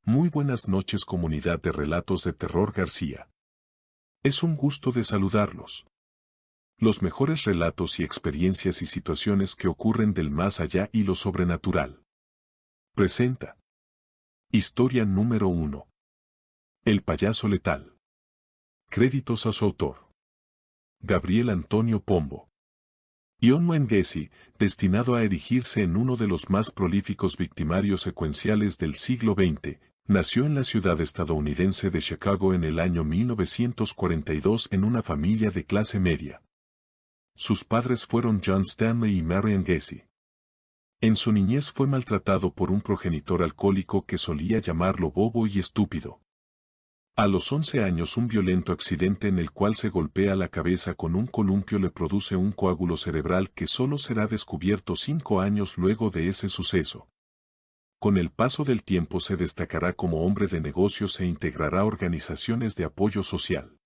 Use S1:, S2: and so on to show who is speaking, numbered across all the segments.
S1: Muy buenas noches, comunidad de Relatos de Terror García. Es un gusto de saludarlos. Los mejores relatos y experiencias y situaciones que ocurren del más allá y lo sobrenatural. Presenta. Historia número 1. El payaso letal. Créditos a su autor. Gabriel Antonio Pombo. Ion Wengesi, destinado a erigirse en uno de los más prolíficos victimarios secuenciales del siglo XX, nació en la ciudad estadounidense de Chicago en el año 1942 en una familia de clase media. Sus padres fueron John Stanley y Marian Gessi. En su niñez fue maltratado por un progenitor alcohólico que solía llamarlo bobo y estúpido. A los 11 años un violento accidente en el cual se golpea la cabeza con un columpio le produce un coágulo cerebral que solo será descubierto 5 años luego de ese suceso. Con el paso del tiempo se destacará como hombre de negocios e integrará organizaciones de apoyo social.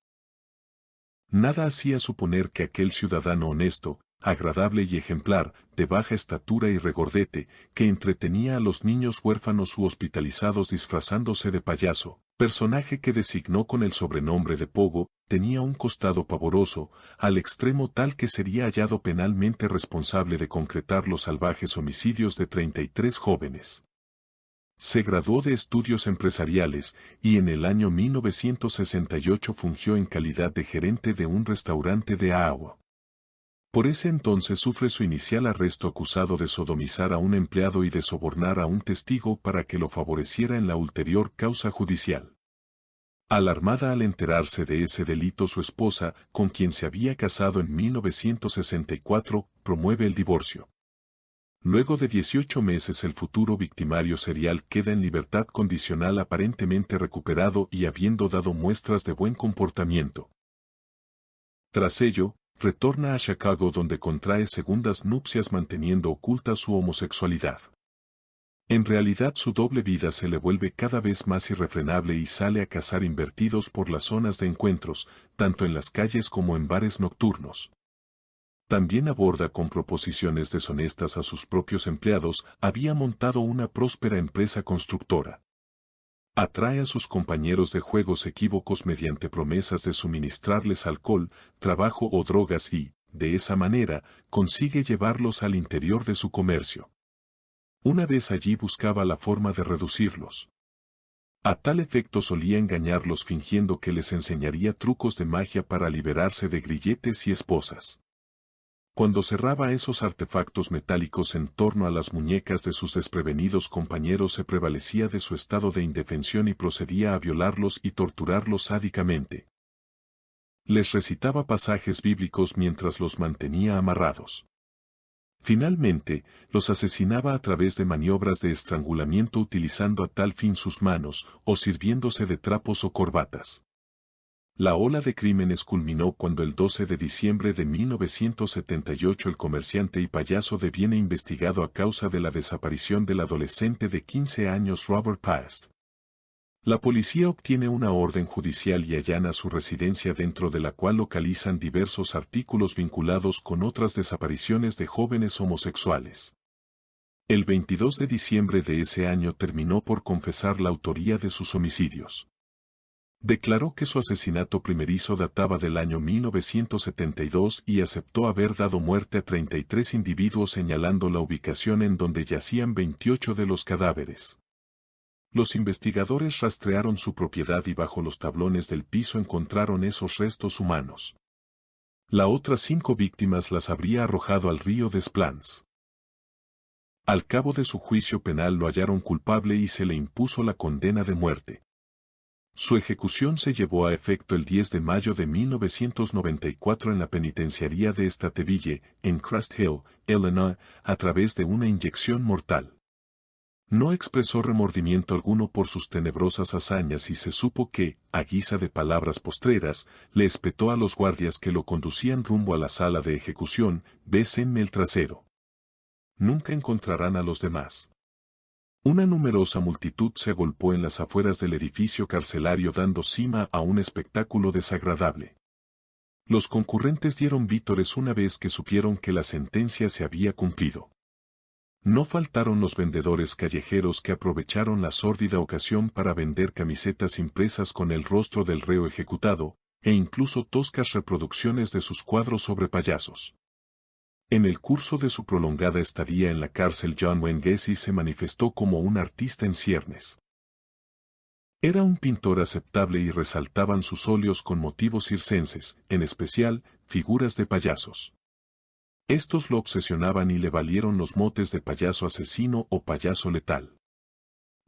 S1: Nada hacía suponer que aquel ciudadano honesto, agradable y ejemplar, de baja estatura y regordete, que entretenía a los niños huérfanos u hospitalizados disfrazándose de payaso, personaje que designó con el sobrenombre de Pogo, tenía un costado pavoroso, al extremo tal que sería hallado penalmente responsable de concretar los salvajes homicidios de 33 jóvenes. Se graduó de estudios empresariales y en el año 1968 fungió en calidad de gerente de un restaurante de Iowa. Por ese entonces sufre su inicial arresto acusado de sodomizar a un empleado y de sobornar a un testigo para que lo favoreciera en la ulterior causa judicial. Alarmada al enterarse de ese delito, su esposa, con quien se había casado en 1964, promueve el divorcio. Luego de 18 meses el futuro victimario serial queda en libertad condicional aparentemente recuperado y habiendo dado muestras de buen comportamiento. Tras ello, retorna a Chicago donde contrae segundas nupcias manteniendo oculta su homosexualidad. En realidad su doble vida se le vuelve cada vez más irrefrenable y sale a cazar invertidos por las zonas de encuentros, tanto en las calles como en bares nocturnos. También aborda con proposiciones deshonestas a sus propios empleados, había montado una próspera empresa constructora. Atrae a sus compañeros de juegos equívocos mediante promesas de suministrarles alcohol, trabajo o drogas y, de esa manera, consigue llevarlos al interior de su comercio. Una vez allí buscaba la forma de reducirlos. A tal efecto solía engañarlos fingiendo que les enseñaría trucos de magia para liberarse de grilletes y esposas. Cuando cerraba esos artefactos metálicos en torno a las muñecas de sus desprevenidos compañeros se prevalecía de su estado de indefensión y procedía a violarlos y torturarlos sádicamente. Les recitaba pasajes bíblicos mientras los mantenía amarrados. Finalmente, los asesinaba a través de maniobras de estrangulamiento utilizando a tal fin sus manos, o sirviéndose de trapos o corbatas. La ola de crímenes culminó cuando el 12 de diciembre de 1978 el comerciante y payaso deviene investigado a causa de la desaparición del adolescente de 15 años Robert Past. La policía obtiene una orden judicial y allana su residencia dentro de la cual localizan diversos artículos vinculados con otras desapariciones de jóvenes homosexuales. El 22 de diciembre de ese año terminó por confesar la autoría de sus homicidios. Declaró que su asesinato primerizo databa del año 1972 y aceptó haber dado muerte a 33 individuos señalando la ubicación en donde yacían 28 de los cadáveres. Los investigadores rastrearon su propiedad y bajo los tablones del piso encontraron esos restos humanos. Las otras 5 víctimas las habría arrojado al río Des Plaines. Al cabo de su juicio penal lo hallaron culpable y se le impuso la condena de muerte. Su ejecución se llevó a efecto el 10 de mayo de 1994 en la penitenciaría de Stateville, en Crest Hill, Illinois, a través de una inyección mortal. No expresó remordimiento alguno por sus tenebrosas hazañas y se supo que, a guisa de palabras postreras, le espetó a los guardias que lo conducían rumbo a la sala de ejecución: bésenme el trasero. Nunca encontrarán a los demás. Una numerosa multitud se agolpó en las afueras del edificio carcelario dando cima a un espectáculo desagradable. Los concurrentes dieron vítores una vez que supieron que la sentencia se había cumplido. No faltaron los vendedores callejeros que aprovecharon la sórdida ocasión para vender camisetas impresas con el rostro del reo ejecutado, e incluso toscas reproducciones de sus cuadros sobre payasos. En el curso de su prolongada estadía en la cárcel, John Wayne Gacy se manifestó como un artista en ciernes. Era un pintor aceptable y resaltaban sus óleos con motivos circenses, en especial, figuras de payasos. Estos lo obsesionaban y le valieron los motes de payaso asesino o payaso letal.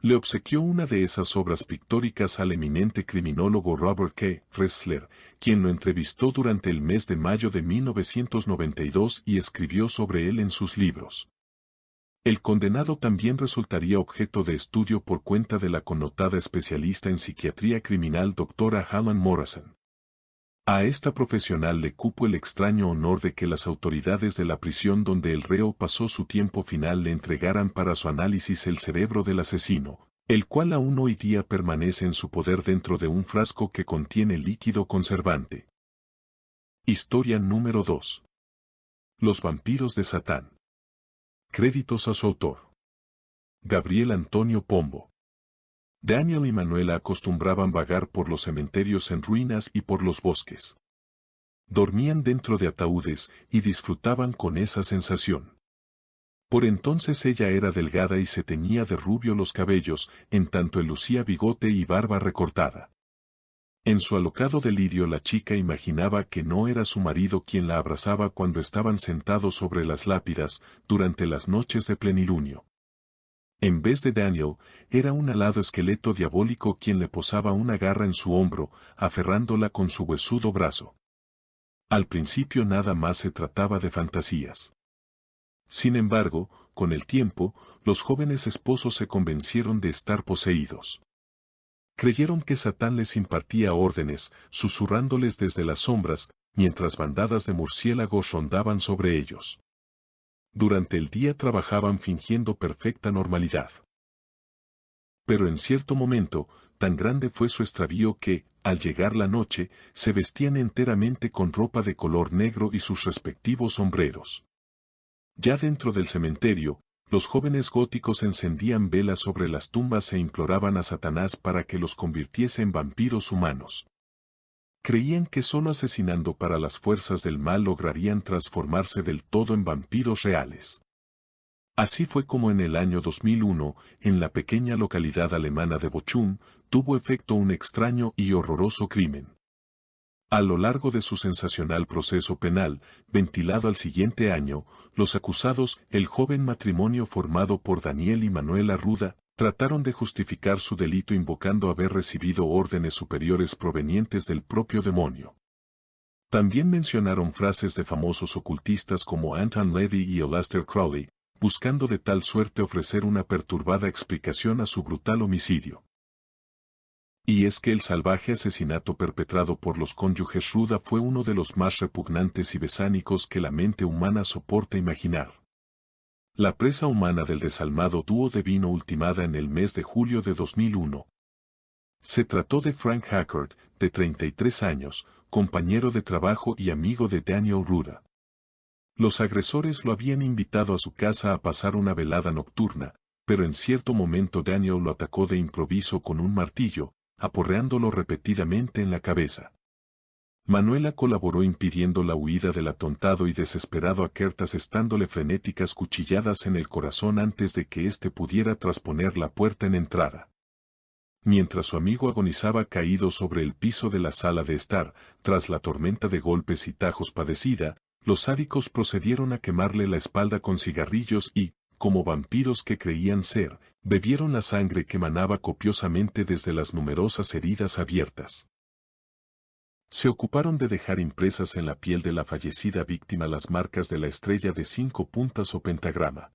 S1: Le obsequió una de esas obras pictóricas al eminente criminólogo Robert K. Ressler, quien lo entrevistó durante el mes de mayo de 1992 y escribió sobre él en sus libros. El condenado también resultaría objeto de estudio por cuenta de la connotada especialista en psiquiatría criminal doctora Helen Morrison. A esta profesional le cupo el extraño honor de que las autoridades de la prisión donde el reo pasó su tiempo final le entregaran para su análisis el cerebro del asesino, el cual aún hoy día permanece en su poder dentro de un frasco que contiene líquido conservante. Historia número 2. Los vampiros de Satán. Créditos a su autor. Gabriel Antonio Pombo. Daniel y Manuela acostumbraban vagar por los cementerios en ruinas y por los bosques. Dormían dentro de ataúdes y disfrutaban con esa sensación. Por entonces ella era delgada y se teñía de rubio los cabellos, en tanto él lucía bigote y barba recortada. En su alocado delirio la chica imaginaba que no era su marido quien la abrazaba cuando estaban sentados sobre las lápidas, durante las noches de plenilunio. En vez de Daniel, era un alado esqueleto diabólico quien le posaba una garra en su hombro, aferrándola con su huesudo brazo. Al principio nada más se trataba de fantasías. Sin embargo, con el tiempo, los jóvenes esposos se convencieron de estar poseídos. Creyeron que Satán les impartía órdenes, susurrándoles desde las sombras, mientras bandadas de murciélagos rondaban sobre ellos. Durante el día trabajaban fingiendo perfecta normalidad. Pero en cierto momento, tan grande fue su extravío que, al llegar la noche, se vestían enteramente con ropa de color negro y sus respectivos sombreros. Ya dentro del cementerio, los jóvenes góticos encendían velas sobre las tumbas e imploraban a Satanás para que los convirtiese en vampiros humanos. Creían que solo asesinando para las fuerzas del mal lograrían transformarse del todo en vampiros reales. Así fue como en el año 2001, en la pequeña localidad alemana de Bochum, tuvo efecto un extraño y horroroso crimen. A lo largo de su sensacional proceso penal, ventilado al siguiente año, los acusados, el joven matrimonio formado por Daniel y Manuela Ruda, trataron de justificar su delito invocando haber recibido órdenes superiores provenientes del propio demonio. También mencionaron frases de famosos ocultistas como Anton Leddy y Aleister Crowley, buscando de tal suerte ofrecer una perturbada explicación a su brutal homicidio. Y es que el salvaje asesinato perpetrado por los cónyuges Ruda fue uno de los más repugnantes y besánicos que la mente humana soporta imaginar. La presa humana del desalmado dúo devino ultimada en el mes de julio de 2001. Se trató de Frank Hackert, de 33 años, compañero de trabajo y amigo de Daniel Ruda. Los agresores lo habían invitado a su casa a pasar una velada nocturna, pero en cierto momento Daniel lo atacó de improviso con un martillo, aporreándolo repetidamente en la cabeza. Manuela colaboró impidiendo la huida del atontado y desesperado Hackert asestándole frenéticas cuchilladas en el corazón antes de que éste pudiera trasponer la puerta en entrada. Mientras su amigo agonizaba caído sobre el piso de la sala de estar, tras la tormenta de golpes y tajos padecida, los sádicos procedieron a quemarle la espalda con cigarrillos y, como vampiros que creían ser, bebieron la sangre que manaba copiosamente desde las numerosas heridas abiertas. Se ocuparon de dejar impresas en la piel de la fallecida víctima las marcas de la estrella de 5 puntas o pentagrama.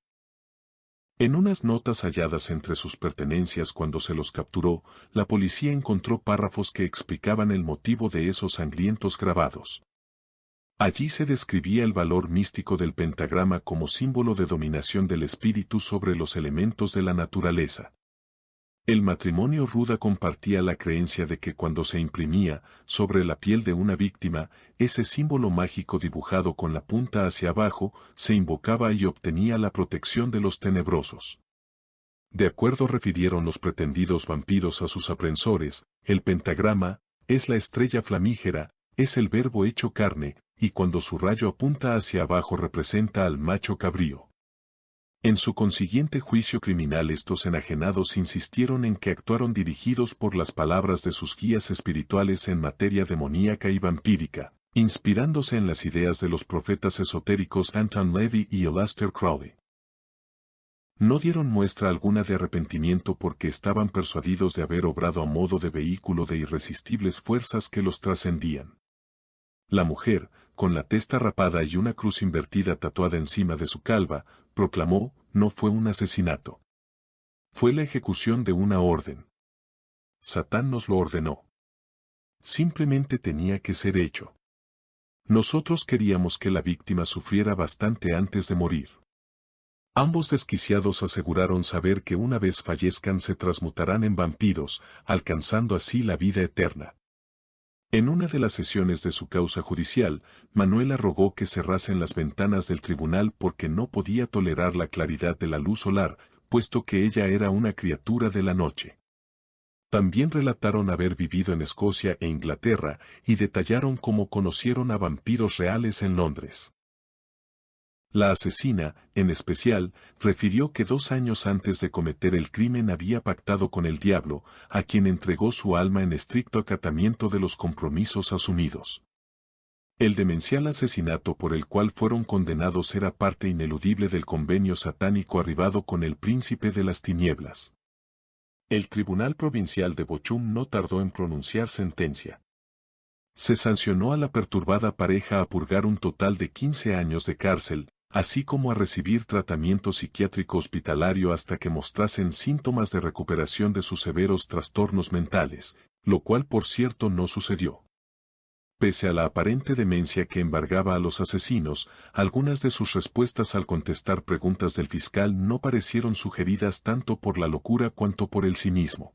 S1: En unas notas halladas entre sus pertenencias cuando se los capturó, la policía encontró párrafos que explicaban el motivo de esos sangrientos grabados. Allí se describía el valor místico del pentagrama como símbolo de dominación del espíritu sobre los elementos de la naturaleza. El matrimonio Ruda compartía la creencia de que cuando se imprimía sobre la piel de una víctima, ese símbolo mágico dibujado con la punta hacia abajo, se invocaba y obtenía la protección de los tenebrosos. De acuerdo refirieron los pretendidos vampiros a sus aprensores, el pentagrama, es la estrella flamígera, es el verbo hecho carne, y cuando su rayo apunta hacia abajo representa al macho cabrío. En su consiguiente juicio criminal estos enajenados insistieron en que actuaron dirigidos por las palabras de sus guías espirituales en materia demoníaca y vampírica, inspirándose en las ideas de los profetas esotéricos Anton LaVey y Aleister Crowley. No dieron muestra alguna de arrepentimiento porque estaban persuadidos de haber obrado a modo de vehículo de irresistibles fuerzas que los trascendían. La mujer, con la testa rapada y una cruz invertida tatuada encima de su calva, proclamó, no fue un asesinato. Fue la ejecución de una orden. Satán nos lo ordenó. Simplemente tenía que ser hecho. Nosotros queríamos que la víctima sufriera bastante antes de morir. Ambos desquiciados aseguraron saber que una vez fallezcan se transmutarán en vampiros, alcanzando así la vida eterna. En una de las sesiones de su causa judicial, Manuela rogó que cerrasen las ventanas del tribunal porque no podía tolerar la claridad de la luz solar, puesto que ella era una criatura de la noche. También relataron haber vivido en Escocia e Inglaterra y detallaron cómo conocieron a vampiros reales en Londres. La asesina, en especial, refirió que 2 años antes de cometer el crimen había pactado con el diablo, a quien entregó su alma en estricto acatamiento de los compromisos asumidos. El demencial asesinato por el cual fueron condenados era parte ineludible del convenio satánico arribado con el príncipe de las tinieblas. El Tribunal Provincial de Bochum no tardó en pronunciar sentencia. Se sancionó a la perturbada pareja a purgar un total de 15 años de cárcel, así como a recibir tratamiento psiquiátrico hospitalario hasta que mostrasen síntomas de recuperación de sus severos trastornos mentales, lo cual por cierto no sucedió. Pese a la aparente demencia que embargaba a los asesinos, algunas de sus respuestas al contestar preguntas del fiscal no parecieron sugeridas tanto por la locura cuanto por el cinismo.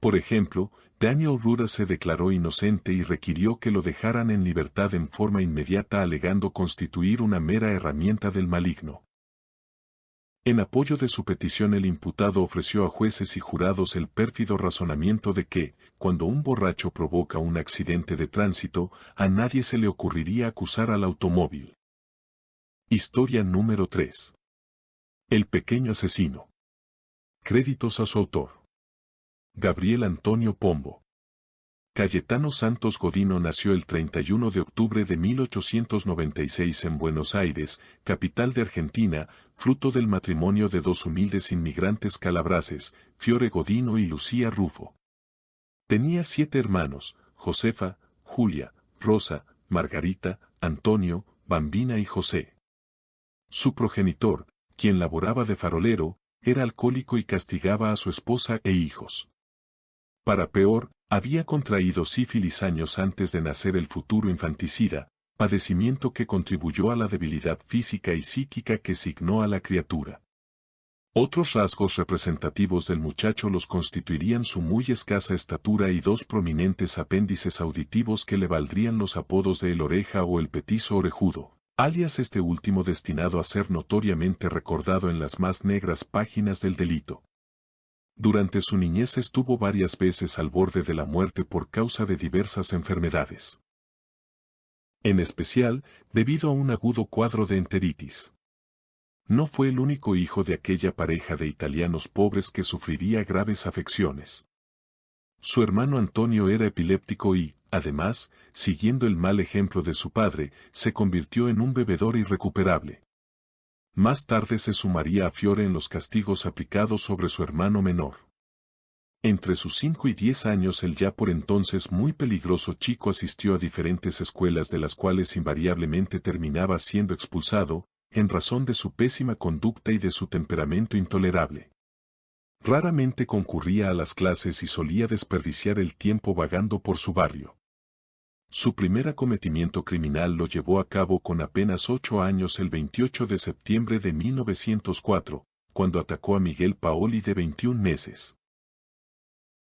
S1: Por ejemplo, Daniel Ruda se declaró inocente y requirió que lo dejaran en libertad en forma inmediata alegando constituir una mera herramienta del maligno. En apoyo de su petición el imputado ofreció a jueces y jurados el pérfido razonamiento de que, cuando un borracho provoca un accidente de tránsito, a nadie se le ocurriría acusar al automóvil. Historia número 3. El pequeño asesino. Créditos a su autor. Gabriel Antonio Pombo. Cayetano Santos Godino nació el 31 de octubre de 1896 en Buenos Aires, capital de Argentina, fruto del matrimonio de 2 humildes inmigrantes calabrases, Fiore Godino y Lucía Rufo. Tenía 7 hermanos, Josefa, Julia, Rosa, Margarita, Antonio, Bambina y José. Su progenitor, quien laboraba de farolero, era alcohólico y castigaba a su esposa e hijos. Para peor, había contraído sífilis años antes de nacer el futuro infanticida, padecimiento que contribuyó a la debilidad física y psíquica que signó a la criatura. Otros rasgos representativos del muchacho los constituirían su muy escasa estatura y 2 prominentes apéndices auditivos que le valdrían los apodos de el oreja o el petizo orejudo, alias este último destinado a ser notoriamente recordado en las más negras páginas del delito. Durante su niñez estuvo varias veces al borde de la muerte por causa de diversas enfermedades. En especial, debido a un agudo cuadro de enteritis. No fue el único hijo de aquella pareja de italianos pobres que sufriría graves afecciones. Su hermano Antonio era epiléptico y, además, siguiendo el mal ejemplo de su padre, se convirtió en un bebedor irrecuperable. Más tarde se sumaría a Fiore en los castigos aplicados sobre su hermano menor. Entre sus 5 y 10 años el ya por entonces muy peligroso chico asistió a diferentes escuelas de las cuales invariablemente terminaba siendo expulsado, en razón de su pésima conducta y de su temperamento intolerable. Raramente concurría a las clases y solía desperdiciar el tiempo vagando por su barrio. Su primer acometimiento criminal lo llevó a cabo con apenas 8 años el 28 de septiembre de 1904, cuando atacó a Miguel Paoli de 21 meses.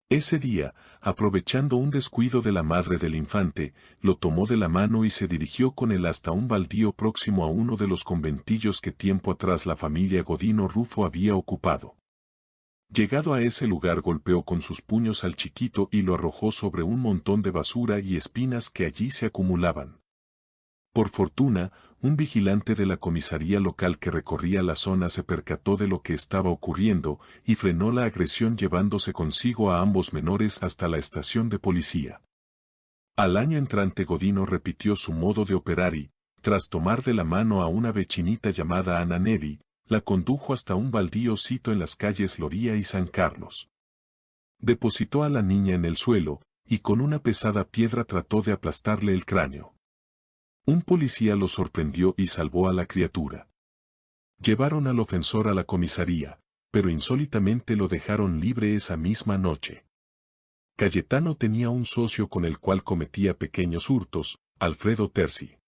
S1: Ese día, aprovechando un descuido de la madre del infante, lo tomó de la mano y se dirigió con él hasta un baldío próximo a uno de los conventillos que tiempo atrás la familia Godino Rufo había ocupado. Llegado a ese lugar golpeó con sus puños al chiquito y lo arrojó sobre un montón de basura y espinas que allí se acumulaban. Por fortuna, un vigilante de la comisaría local que recorría la zona se percató de lo que estaba ocurriendo y frenó la agresión llevándose consigo a ambos menores hasta la estación de policía. Al año entrante Godino repitió su modo de operar y, tras tomar de la mano a una vecinita llamada Ana Neri, la condujo hasta un baldío sito en las calles Loría y San Carlos. Depositó a la niña en el suelo, y con una pesada piedra trató de aplastarle el cráneo. Un policía lo sorprendió y salvó a la criatura. Llevaron al ofensor a la comisaría, pero insólitamente lo dejaron libre esa misma noche. Cayetano tenía un socio con el cual cometía pequeños hurtos, Alfredo Terzi.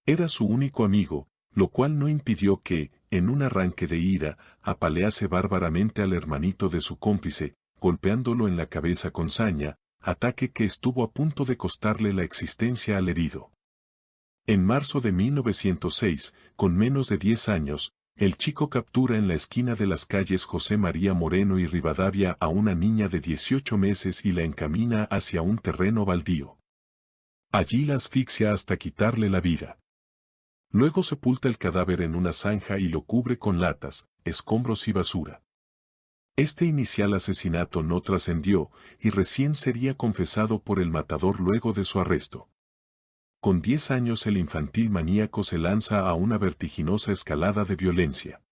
S1: Era su único amigo, lo cual no impidió que, en un arranque de ira, apalease bárbaramente al hermanito de su cómplice, golpeándolo en la cabeza con saña, ataque que estuvo a punto de costarle la existencia al herido. En marzo de 1906, con menos de 10 años, el chico captura en la esquina de las calles José María Moreno y Rivadavia a una niña de 18 meses y la encamina hacia un terreno baldío. Allí la asfixia hasta quitarle la vida. Luego sepulta el cadáver en una zanja y lo cubre con latas, escombros y basura. Este inicial asesinato no trascendió y recién sería confesado por el matador luego de su arresto. Con 10 años el infantil maníaco se lanza a una vertiginosa escalada de violencia.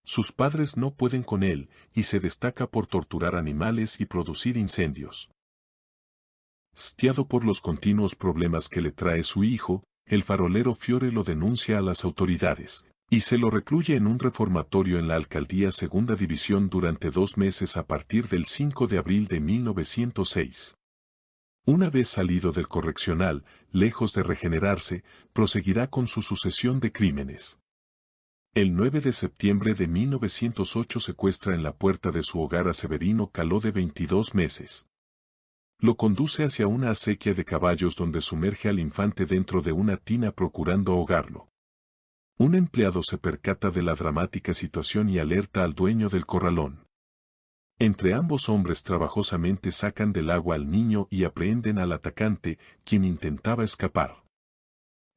S1: Sus padres no pueden con él y se destaca por torturar animales y producir incendios. Hastiado por los continuos problemas que le trae su hijo, el farolero Fiore lo denuncia a las autoridades, y se lo recluye en un reformatorio en la Alcaldía Segunda División durante 2 meses a partir del 5 de abril de 1906. Una vez salido del correccional, lejos de regenerarse, proseguirá con su sucesión de crímenes. El 9 de septiembre de 1908 secuestra en la puerta de su hogar a Severino Caló de 22 meses. Lo conduce hacia una acequia de caballos donde sumerge al infante dentro de una tina procurando ahogarlo. Un empleado se percata de la dramática situación y alerta al dueño del corralón. Entre ambos hombres trabajosamente sacan del agua al niño y aprehenden al atacante, quien intentaba escapar.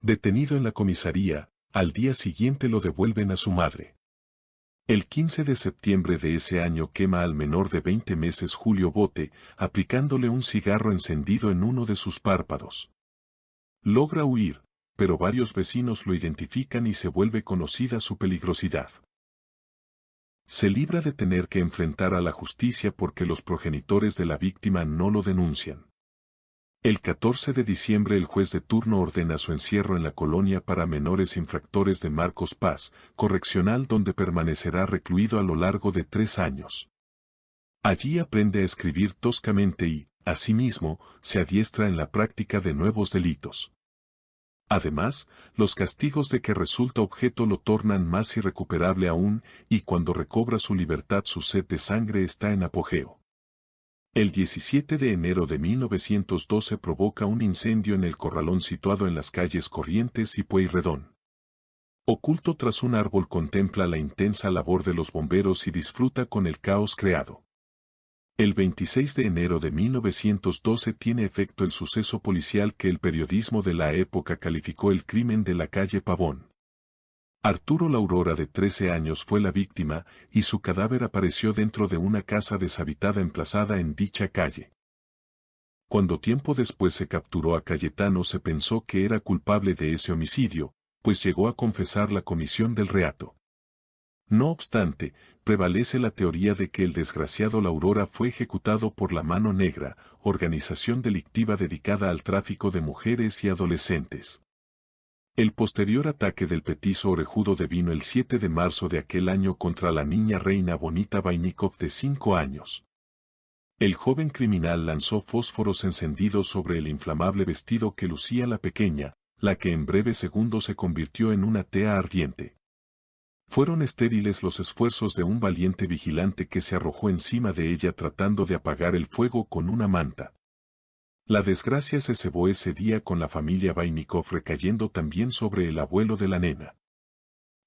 S1: Detenido en la comisaría, al día siguiente lo devuelven a su madre. El 15 de septiembre de ese año quema al menor de 20 meses Julio Bote, aplicándole un cigarro encendido en uno de sus párpados. Logra huir, pero varios vecinos lo identifican y se vuelve conocida su peligrosidad. Se libra de tener que enfrentar a la justicia porque los progenitores de la víctima no lo denuncian. El 14 de diciembre el juez de turno ordena su encierro en la colonia para menores infractores de Marcos Paz, correccional donde permanecerá recluido a lo largo de 3 años. Allí aprende a escribir toscamente y, asimismo, se adiestra en la práctica de nuevos delitos. Además, los castigos de que resulta objeto lo tornan más irrecuperable aún, y cuando recobra su libertad su sed de sangre está en apogeo. El 17 de enero de 1912 provoca un incendio en el corralón situado en las calles Corrientes y Pueyrredón. Oculto tras un árbol contempla la intensa labor de los bomberos y disfruta con el caos creado. El 26 de enero de 1912 tiene efecto el suceso policial que el periodismo de la época calificó el crimen de la calle Pavón. Arturo Laurora de 13 años fue la víctima, y su cadáver apareció dentro de una casa deshabitada emplazada en dicha calle. Cuando tiempo después se capturó a Cayetano se pensó que era culpable de ese homicidio, pues llegó a confesar la comisión del reato. No obstante, prevalece la teoría de que el desgraciado Laurora fue ejecutado por la Mano Negra, organización delictiva dedicada al tráfico de mujeres y adolescentes. El posterior ataque del petizo orejudo devino el 7 de marzo de aquel año contra la niña Reina Bonita Vainikov de 5 años. El joven criminal lanzó fósforos encendidos sobre el inflamable vestido que lucía la pequeña, la que en breves segundos se convirtió en una tea ardiente. Fueron estériles los esfuerzos de un valiente vigilante que se arrojó encima de ella tratando de apagar el fuego con una manta. La desgracia se cebó ese día con la familia Vainikov recayendo también sobre el abuelo de la nena.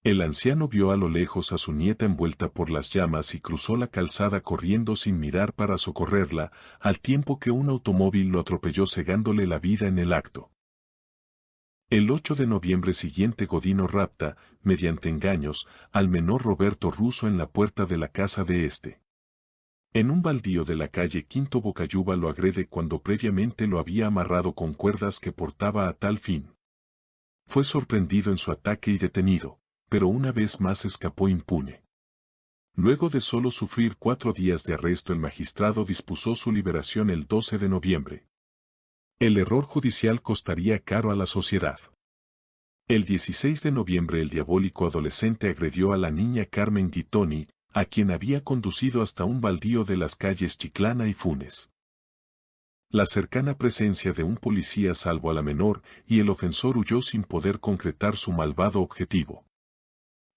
S1: El anciano vio a lo lejos a su nieta envuelta por las llamas y cruzó la calzada corriendo sin mirar para socorrerla, al tiempo que un automóvil lo atropelló cegándole la vida en el acto. El 8 de noviembre siguiente Godino rapta, mediante engaños, al menor Roberto Russo en la puerta de la casa de este. En un baldío de la calle Quinto Bocayuba lo agrede cuando previamente lo había amarrado con cuerdas que portaba a tal fin. Fue sorprendido en su ataque y detenido, pero una vez más escapó impune. Luego de solo sufrir 4 días de arresto, el magistrado dispuso su liberación el 12 de noviembre. El error judicial costaría caro a la sociedad. El 16 de noviembre el diabólico adolescente agredió a la niña Carmen Guitoni, a quien había conducido hasta un baldío de las calles Chiclana y Funes. La cercana presencia de un policía salvó a la menor y el ofensor huyó sin poder concretar su malvado objetivo.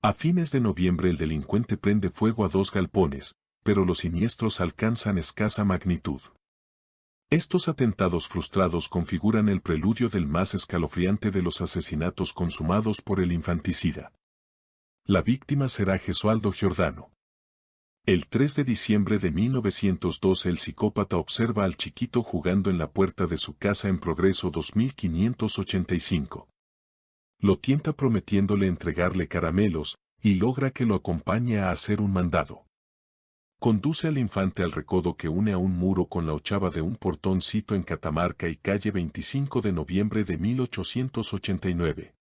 S1: A fines de noviembre el delincuente prende fuego a 2 galpones, pero los siniestros alcanzan escasa magnitud. Estos atentados frustrados configuran el preludio del más escalofriante de los asesinatos consumados por el infanticida. La víctima será Gesualdo Giordano. El 3 de diciembre de 1912 el psicópata observa al chiquito jugando en la puerta de su casa en Progreso 2585. Lo tienta prometiéndole entregarle caramelos, y logra que lo acompañe a hacer un mandado. Conduce al infante al recodo que une a un muro con la ochava de un portoncito en Catamarca y calle 25 de noviembre de 1889.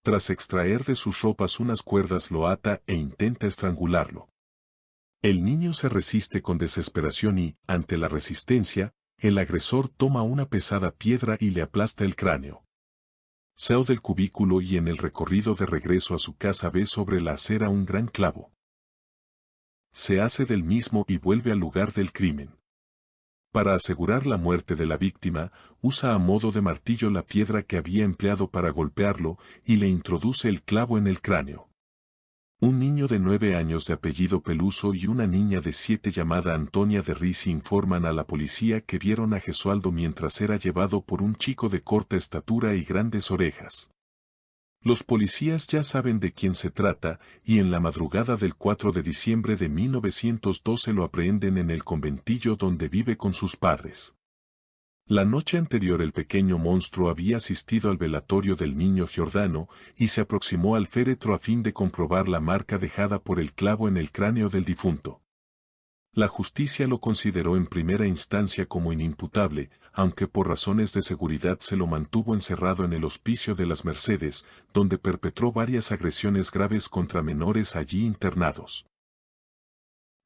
S1: Tras extraer de sus ropas unas cuerdas lo ata e intenta estrangularlo. El niño se resiste con desesperación y, ante la resistencia, el agresor toma una pesada piedra y le aplasta el cráneo. Sale del cubículo y en el recorrido de regreso a su casa ve sobre la acera un gran clavo. Se hace del mismo y vuelve al lugar del crimen. Para asegurar la muerte de la víctima, usa a modo de martillo la piedra que había empleado para golpearlo y le introduce el clavo en el cráneo. Un niño de 9 años de apellido Peluso y una niña de 7 llamada Antonia de Risi informan a la policía que vieron a Gesualdo mientras era llevado por un chico de corta estatura y grandes orejas. Los policías ya saben de quién se trata y en la madrugada del 4 de diciembre de 1912 lo aprehenden en el conventillo donde vive con sus padres. La noche anterior el pequeño monstruo había asistido al velatorio del niño Giordano y se aproximó al féretro a fin de comprobar la marca dejada por el clavo en el cráneo del difunto. La justicia lo consideró en primera instancia como inimputable, aunque por razones de seguridad se lo mantuvo encerrado en el Hospicio de las Mercedes, donde perpetró varias agresiones graves contra menores allí internados.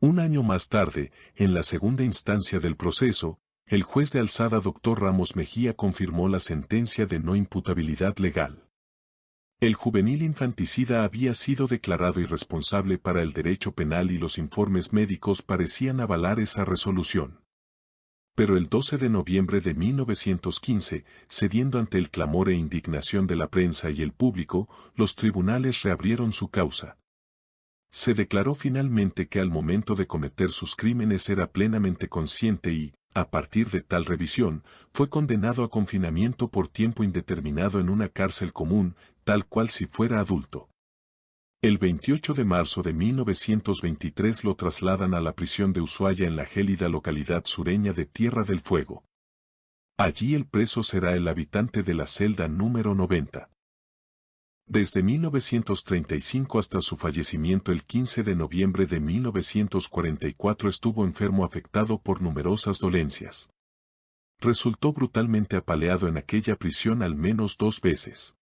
S1: Un año más tarde, en la segunda instancia del proceso, el juez de alzada Dr. Ramos Mejía confirmó la sentencia de no imputabilidad legal. El juvenil infanticida había sido declarado irresponsable para el derecho penal y los informes médicos parecían avalar esa resolución. Pero el 12 de noviembre de 1915, cediendo ante el clamor e indignación de la prensa y el público, los tribunales reabrieron su causa. Se declaró finalmente que al momento de cometer sus crímenes era plenamente consciente y, a partir de tal revisión, fue condenado a confinamiento por tiempo indeterminado en una cárcel común, tal cual si fuera adulto. El 28 de marzo de 1923 lo trasladan a la prisión de Ushuaia en la gélida localidad sureña de Tierra del Fuego. Allí el preso será el habitante de la celda número 90. Desde 1935 hasta su fallecimiento el 15 de noviembre de 1944 estuvo enfermo afectado por numerosas dolencias. Resultó brutalmente apaleado en aquella prisión al menos 2 veces.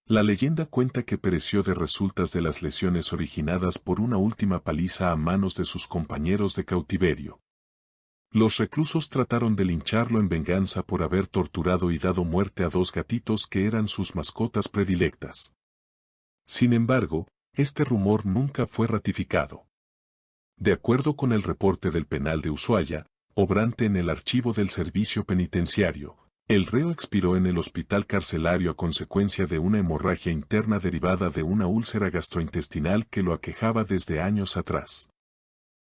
S1: La leyenda cuenta que pereció de resultas de las lesiones originadas por una última paliza a manos de sus compañeros de cautiverio. Los reclusos trataron de lincharlo en venganza por haber torturado y dado muerte a 2 gatitos que eran sus mascotas predilectas. Sin embargo, este rumor nunca fue ratificado. De acuerdo con el reporte del penal de Ushuaia, obrante en el archivo del servicio penitenciario, El reo expiró en el hospital carcelario a consecuencia de una hemorragia interna derivada de una úlcera gastrointestinal que lo aquejaba desde años atrás.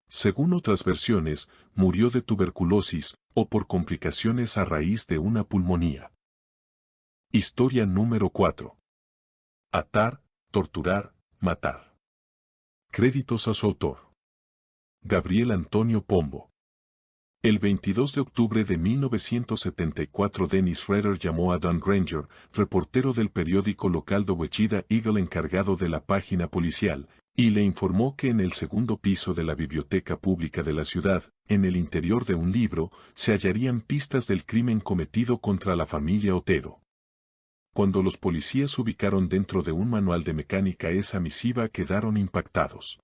S1: Según otras versiones, murió de tuberculosis o por complicaciones a raíz de una pulmonía. Historia número 4. Atar, torturar, matar. Créditos a su autor. Gabriel Antonio Pombo. El 22 de octubre de 1974 Dennis Rader llamó a Don Granger, reportero del periódico local The Wichita Eagle encargado de la página policial, y le informó que en el segundo piso de la biblioteca pública de la ciudad, en el interior de un libro, se hallarían pistas del crimen cometido contra la familia Otero. Cuando los policías ubicaron dentro de un manual de mecánica esa misiva quedaron impactados.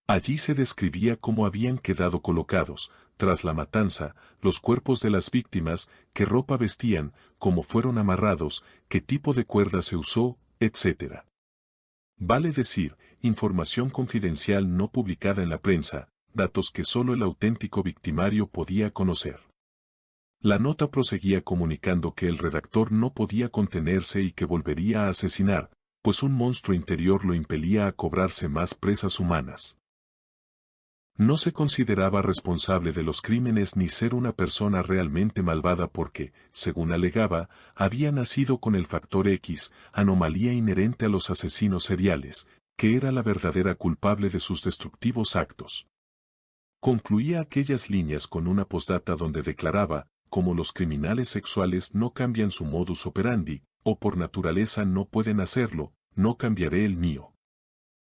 S1: Allí se describía cómo habían quedado colocados, tras la matanza, los cuerpos de las víctimas, qué ropa vestían, cómo fueron amarrados, qué tipo de cuerda se usó, etc. Vale decir, información confidencial no publicada en la prensa, datos que solo el auténtico victimario podía conocer. La nota proseguía comunicando que el redactor no podía contenerse y que volvería a asesinar, pues un monstruo interior lo impelía a cobrarse más presas humanas. No se consideraba responsable de los crímenes ni ser una persona realmente malvada porque, según alegaba, había nacido con el factor X, anomalía inherente a los asesinos seriales, que era la verdadera culpable de sus destructivos actos. Concluía aquellas líneas con una postdata donde declaraba, como los criminales sexuales no cambian su modus operandi, o por naturaleza no pueden hacerlo, no cambiaré el mío.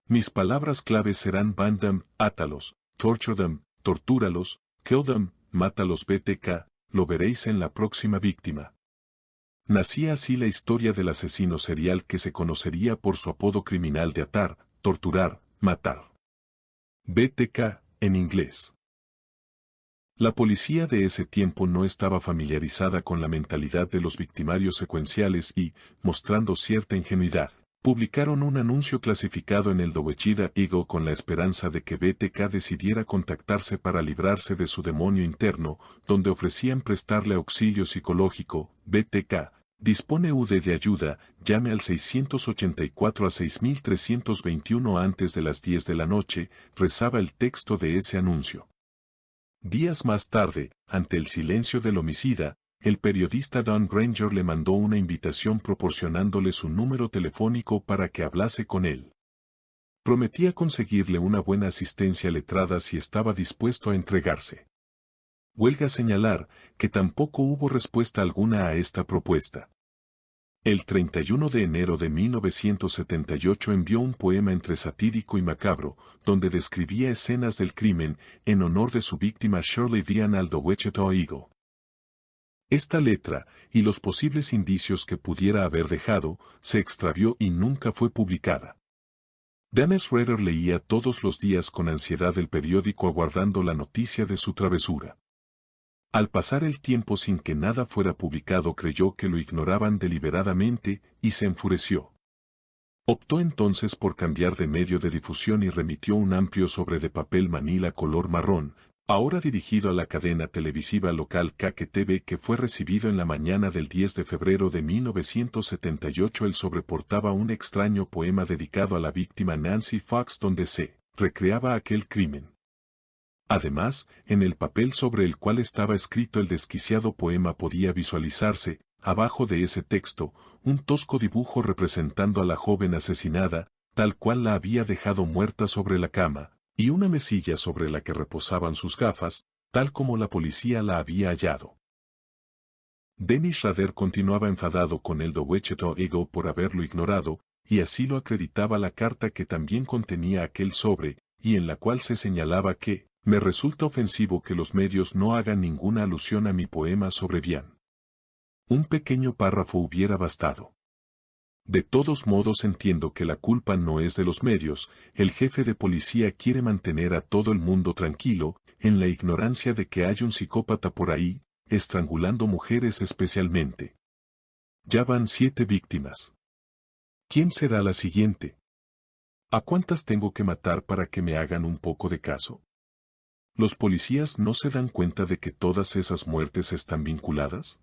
S1: Mis palabras claves serán ban them, átalos, torture them, tortúralos, kill them, mátalos BTK, lo veréis en la próxima víctima. Nacía así la historia del asesino serial que se conocería por su apodo criminal de atar, torturar, matar. BTK, en inglés. La policía de ese tiempo no estaba familiarizada con la mentalidad de los victimarios secuenciales y, mostrando cierta ingenuidad, publicaron un anuncio clasificado en el The Wichita Eagle con la esperanza de que BTK decidiera contactarse para librarse de su demonio interno, donde ofrecían prestarle auxilio psicológico. BTK, dispone UD de ayuda, llame al 684 a 6321 antes de las 10 de la noche, rezaba el texto de ese anuncio. Días más tarde, ante el silencio del homicida, el periodista Don Granger le mandó una invitación proporcionándole su número telefónico para que hablase con él. Prometía conseguirle una buena asistencia letrada si estaba dispuesto a entregarse. Huelga señalar que tampoco hubo respuesta alguna a esta propuesta. El 31 de enero de 1978 envió un poema entre satírico y macabro, donde describía escenas del crimen en honor de su víctima Shirley Diane al The Wichita Eagle. Esta letra, y los posibles indicios que pudiera haber dejado, se extravió y nunca fue publicada. Dennis Rader leía todos los días con ansiedad el periódico aguardando la noticia de su travesura. Al pasar el tiempo sin que nada fuera publicado creyó que lo ignoraban deliberadamente y se enfureció. Optó entonces por cambiar de medio de difusión y remitió un amplio sobre de papel manila color marrón, ahora dirigido a la cadena televisiva local KQTV que fue recibido en la mañana del 10 de febrero de 1978. El sobre portaba un extraño poema dedicado a la víctima Nancy Fox donde se recreaba aquel crimen. Además, en el papel sobre el cual estaba escrito el desquiciado poema podía visualizarse, abajo de ese texto, un tosco dibujo representando a la joven asesinada, tal cual la había dejado muerta sobre la cama, y una mesilla sobre la que reposaban sus gafas, tal como la policía la había hallado. Dennis Rader continuaba enfadado con el The Wichita Eagle por haberlo ignorado, y así lo acreditaba la carta que también contenía aquel sobre, y en la cual se señalaba que, me resulta ofensivo que los medios no hagan ninguna alusión a mi poema sobre Vian. Un pequeño párrafo hubiera bastado. De todos modos entiendo que la culpa no es de los medios, el jefe de policía quiere mantener a todo el mundo tranquilo, en la ignorancia de que hay un psicópata por ahí, estrangulando mujeres especialmente. Ya van 7 víctimas. ¿Quién será la siguiente? ¿A cuántas tengo que matar para que me hagan un poco de caso? ¿Los policías no se dan cuenta de que todas esas muertes están vinculadas?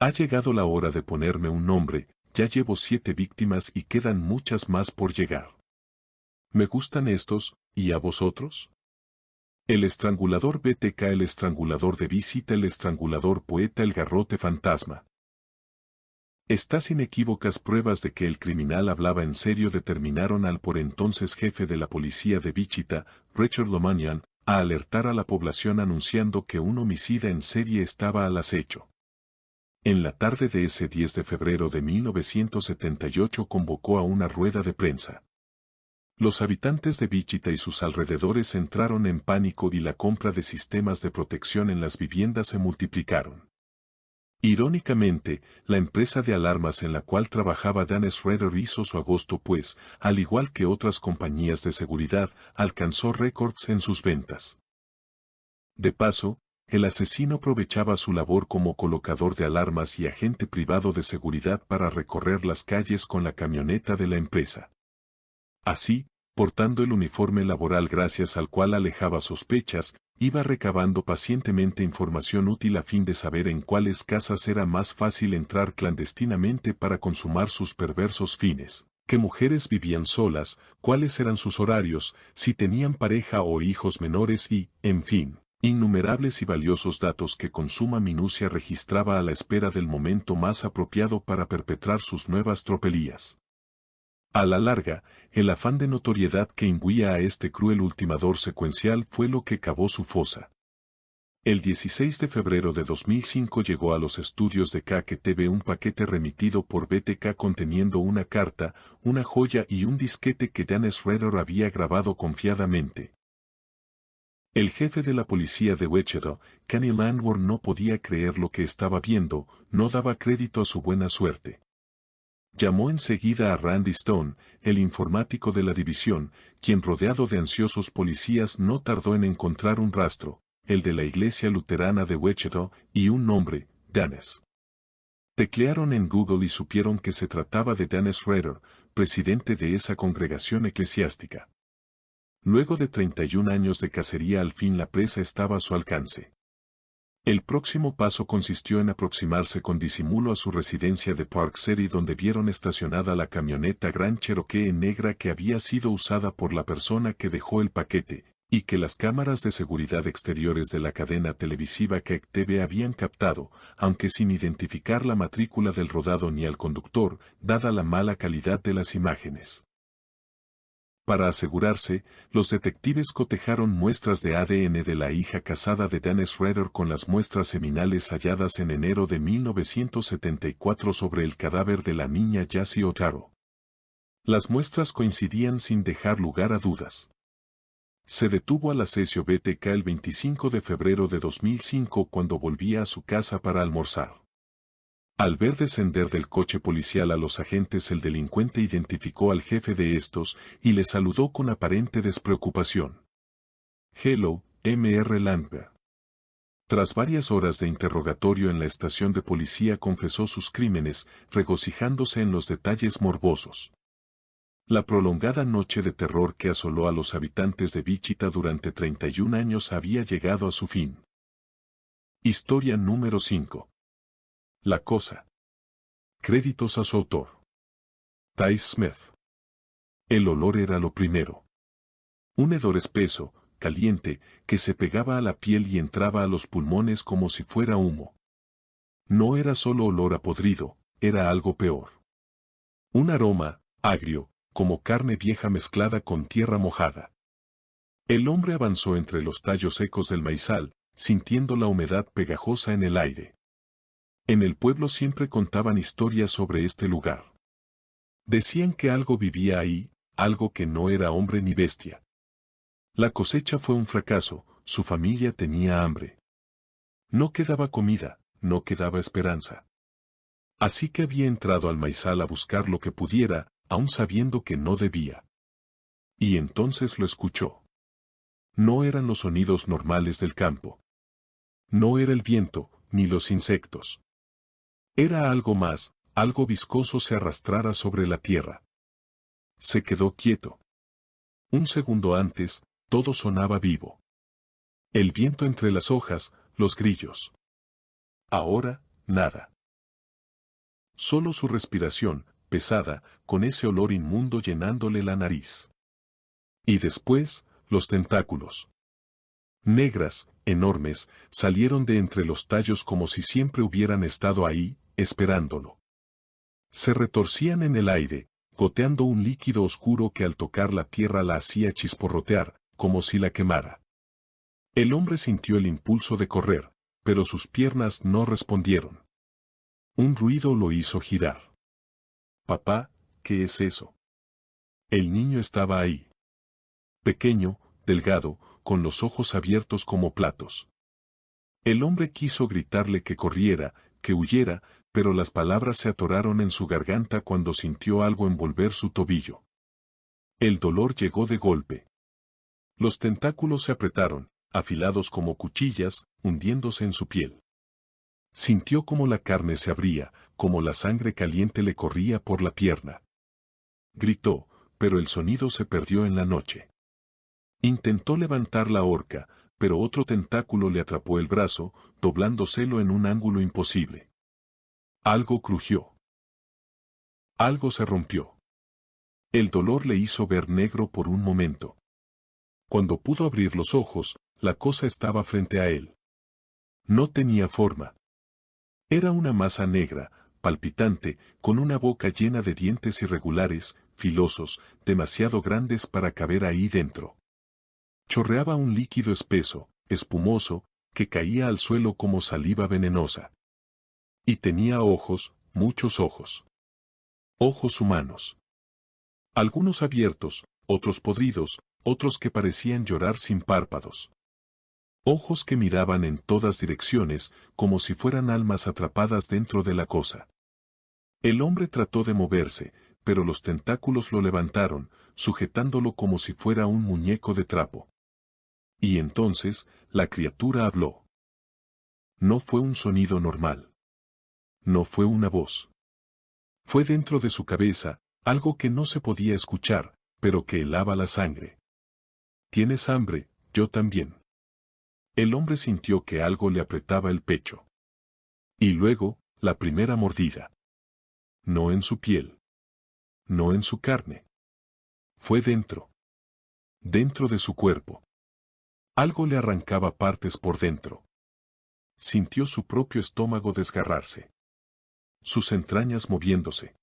S1: Ha llegado la hora de ponerme un nombre, ya llevo 7 víctimas y quedan muchas más por llegar. ¿Me gustan estos, y a vosotros? El estrangulador BTK, el estrangulador de visita, el estrangulador poeta, el garrote fantasma. Estas inequívocas pruebas de que el criminal hablaba en serio determinaron al por entonces jefe de la policía de Wichita, Richard Lomanian, a alertar a la población anunciando que un homicida en serie estaba al acecho. En la tarde de ese 10 de febrero de 1978 convocó a una rueda de prensa. Los habitantes de Wichita y sus alrededores entraron en pánico y la compra de sistemas de protección en las viviendas se multiplicaron. Irónicamente, la empresa de alarmas en la cual trabajaba Dan Schroeder hizo su agosto pues, al igual que otras compañías de seguridad, alcanzó récords en sus ventas. De paso, el asesino aprovechaba su labor como colocador de alarmas y agente privado de seguridad para recorrer las calles con la camioneta de la empresa. Así, portando el uniforme laboral gracias al cual alejaba sospechas, iba recabando pacientemente información útil a fin de saber en cuáles casas era más fácil entrar clandestinamente para consumar sus perversos fines, qué mujeres vivían solas, cuáles eran sus horarios, si tenían pareja o hijos menores y, en fin, innumerables y valiosos datos que con suma minucia registraba a la espera del momento más apropiado para perpetrar sus nuevas tropelías. A la larga, el afán de notoriedad que imbuía a este cruel ultimador secuencial fue lo que cavó su fosa. El 16 de febrero de 2005 llegó a los estudios de KQTV un paquete remitido por BTK conteniendo una carta, una joya y un disquete que Dan Schroeder había grabado confiadamente. El jefe de la policía de Wichita, Kenny Landwehr, no podía creer lo que estaba viendo, no daba crédito a su buena suerte. Llamó enseguida a Randy Stone, el informático de la división, quien rodeado de ansiosos policías no tardó en encontrar un rastro, el de la iglesia luterana de Wichita, y un nombre, Dennis. Teclearon en Google y supieron que se trataba de Dan Schroeder, presidente de esa congregación eclesiástica. Luego de 31 años de cacería al fin la presa estaba a su alcance. El próximo paso consistió en aproximarse con disimulo a su residencia de Park City donde vieron estacionada la camioneta Grand Cherokee negra que había sido usada por la persona que dejó el paquete, y que las cámaras de seguridad exteriores de la cadena televisiva KQTV habían captado, aunque sin identificar la matrícula del rodado ni al conductor, dada la mala calidad de las imágenes. Para asegurarse, los detectives cotejaron muestras de ADN de la hija casada de Dan Schroeder con las muestras seminales halladas en enero de 1974 sobre el cadáver de la niña Jaci Otaro. Las muestras coincidían sin dejar lugar a dudas. Se detuvo al asesio BTK el 25 de febrero de 2005 cuando volvía a su casa para almorzar. Al ver descender del coche policial a los agentes, el delincuente identificó al jefe de estos y le saludó con aparente despreocupación. Hello, Mr. Landwehr. Tras varias horas de interrogatorio en la estación de policía confesó sus crímenes, regocijándose en los detalles morbosos. La prolongada noche de terror que asoló a los habitantes de Wichita durante 31 años había llegado a su fin. Historia número 5. La cosa. Créditos a su autor. Ty Smith. El olor era lo primero. Un hedor espeso, caliente, que se pegaba a la piel y entraba a los pulmones como si fuera humo. No era solo olor a podrido, era algo peor. Un aroma, agrio, como carne vieja mezclada con tierra mojada. El hombre avanzó entre los tallos secos del maizal, sintiendo la humedad pegajosa en el aire. En el pueblo siempre contaban historias sobre este lugar. Decían que algo vivía ahí, algo que no era hombre ni bestia. La cosecha fue un fracaso, su familia tenía hambre. No quedaba comida, no quedaba esperanza. Así que había entrado al maizal a buscar lo que pudiera, aun sabiendo que no debía. Y entonces lo escuchó. No eran los sonidos normales del campo. No era el viento, ni los insectos. Era algo más, algo viscoso se arrastrara sobre la tierra. Se quedó quieto. Un segundo antes, todo sonaba vivo. El viento entre las hojas, los grillos. Ahora, nada. Solo su respiración, pesada, con ese olor inmundo llenándole la nariz. Y después, los tentáculos. Negras, enormes, salieron de entre los tallos como si siempre hubieran estado ahí, esperándolo. Se retorcían en el aire, goteando un líquido oscuro que al tocar la tierra la hacía chisporrotear, como si la quemara. El hombre sintió el impulso de correr, pero sus piernas no respondieron. Un ruido lo hizo girar. «Papá, ¿qué es eso?» El niño estaba ahí. Pequeño, delgado, con los ojos abiertos como platos. El hombre quiso gritarle que corriera, que huyera, pero las palabras se atoraron en su garganta cuando sintió algo envolver su tobillo. El dolor llegó de golpe. Los tentáculos se apretaron, afilados como cuchillas, hundiéndose en su piel. Sintió como la carne se abría, como la sangre caliente le corría por la pierna. Gritó, pero el sonido se perdió en la noche. Intentó levantar la horca, pero otro tentáculo le atrapó el brazo, doblándoselo en un ángulo imposible. Algo crujió. Algo se rompió. El dolor le hizo ver negro por un momento. Cuando pudo abrir los ojos, la cosa estaba frente a él. No tenía forma. Era una masa negra, palpitante, con una boca llena de dientes irregulares, filosos, demasiado grandes para caber ahí dentro. Chorreaba un líquido espeso, espumoso, que caía al suelo como saliva venenosa. Y tenía ojos, muchos ojos. Ojos humanos. Algunos abiertos, otros podridos, otros que parecían llorar sin párpados. Ojos que miraban en todas direcciones, como si fueran almas atrapadas dentro de la cosa. El hombre trató de moverse, pero los tentáculos lo levantaron, sujetándolo como si fuera un muñeco de trapo. Y entonces, la criatura habló. No fue un sonido normal. No fue una voz. Fue dentro de su cabeza, algo que no se podía escuchar, pero que helaba la sangre. ¿Tienes hambre? Yo también. El hombre sintió que algo le apretaba el pecho. Y luego, la primera mordida. No en su piel. No en su carne. Fue dentro. Dentro de su cuerpo. Algo le arrancaba partes por dentro. Sintió su propio estómago desgarrarse. Sus entrañas moviéndose.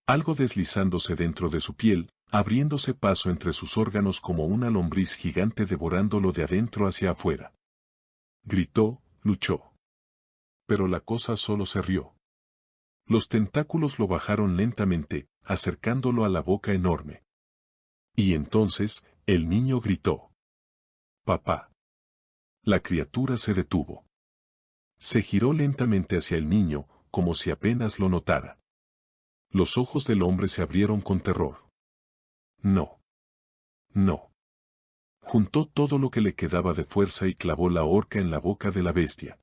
S1: Algo deslizándose dentro de su piel, abriéndose paso entre sus órganos como una lombriz gigante devorándolo de adentro hacia afuera. Gritó, luchó. Pero la cosa solo se rió. Los tentáculos lo bajaron lentamente, acercándolo a la boca enorme. Y entonces, el niño gritó. «Papá». La criatura se detuvo. Se giró lentamente hacia el niño, como si apenas lo notara. Los ojos del hombre se abrieron con terror. No. No. Juntó todo lo que le quedaba de fuerza y clavó la horca en la boca de la bestia.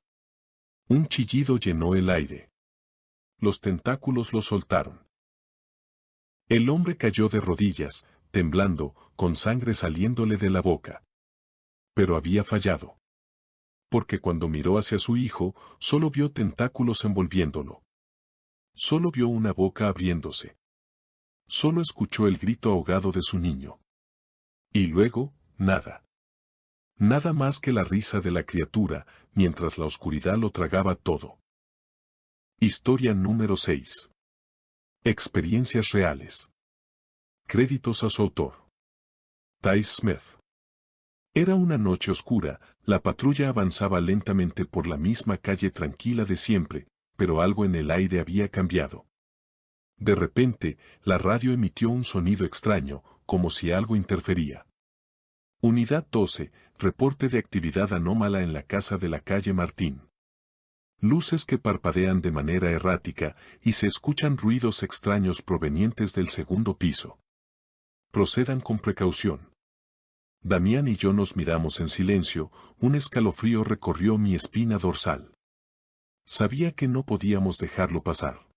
S1: Un chillido llenó el aire. Los tentáculos lo soltaron. El hombre cayó de rodillas, temblando, con sangre saliéndole de la boca. Pero había fallado. Porque cuando miró hacia su hijo, solo vio tentáculos envolviéndolo. Solo vio una boca abriéndose. Solo escuchó el grito ahogado de su niño. Y luego, nada. Nada más que la risa de la criatura, mientras la oscuridad lo tragaba todo. Historia número 6. Experiencias reales. Créditos a su autor. Ty Smith. Era una noche oscura, la patrulla avanzaba lentamente por la misma calle tranquila de siempre, pero algo en el aire había cambiado. De repente, la radio emitió un sonido extraño, como si algo interfería. Unidad 12, reporte de actividad anómala en la casa de la calle Martín. Luces que parpadean de manera errática y se escuchan ruidos extraños provenientes del segundo piso. Procedan con precaución. Damián y yo nos miramos en silencio, un escalofrío recorrió mi espina dorsal. Sabía que no podíamos dejarlo pasar.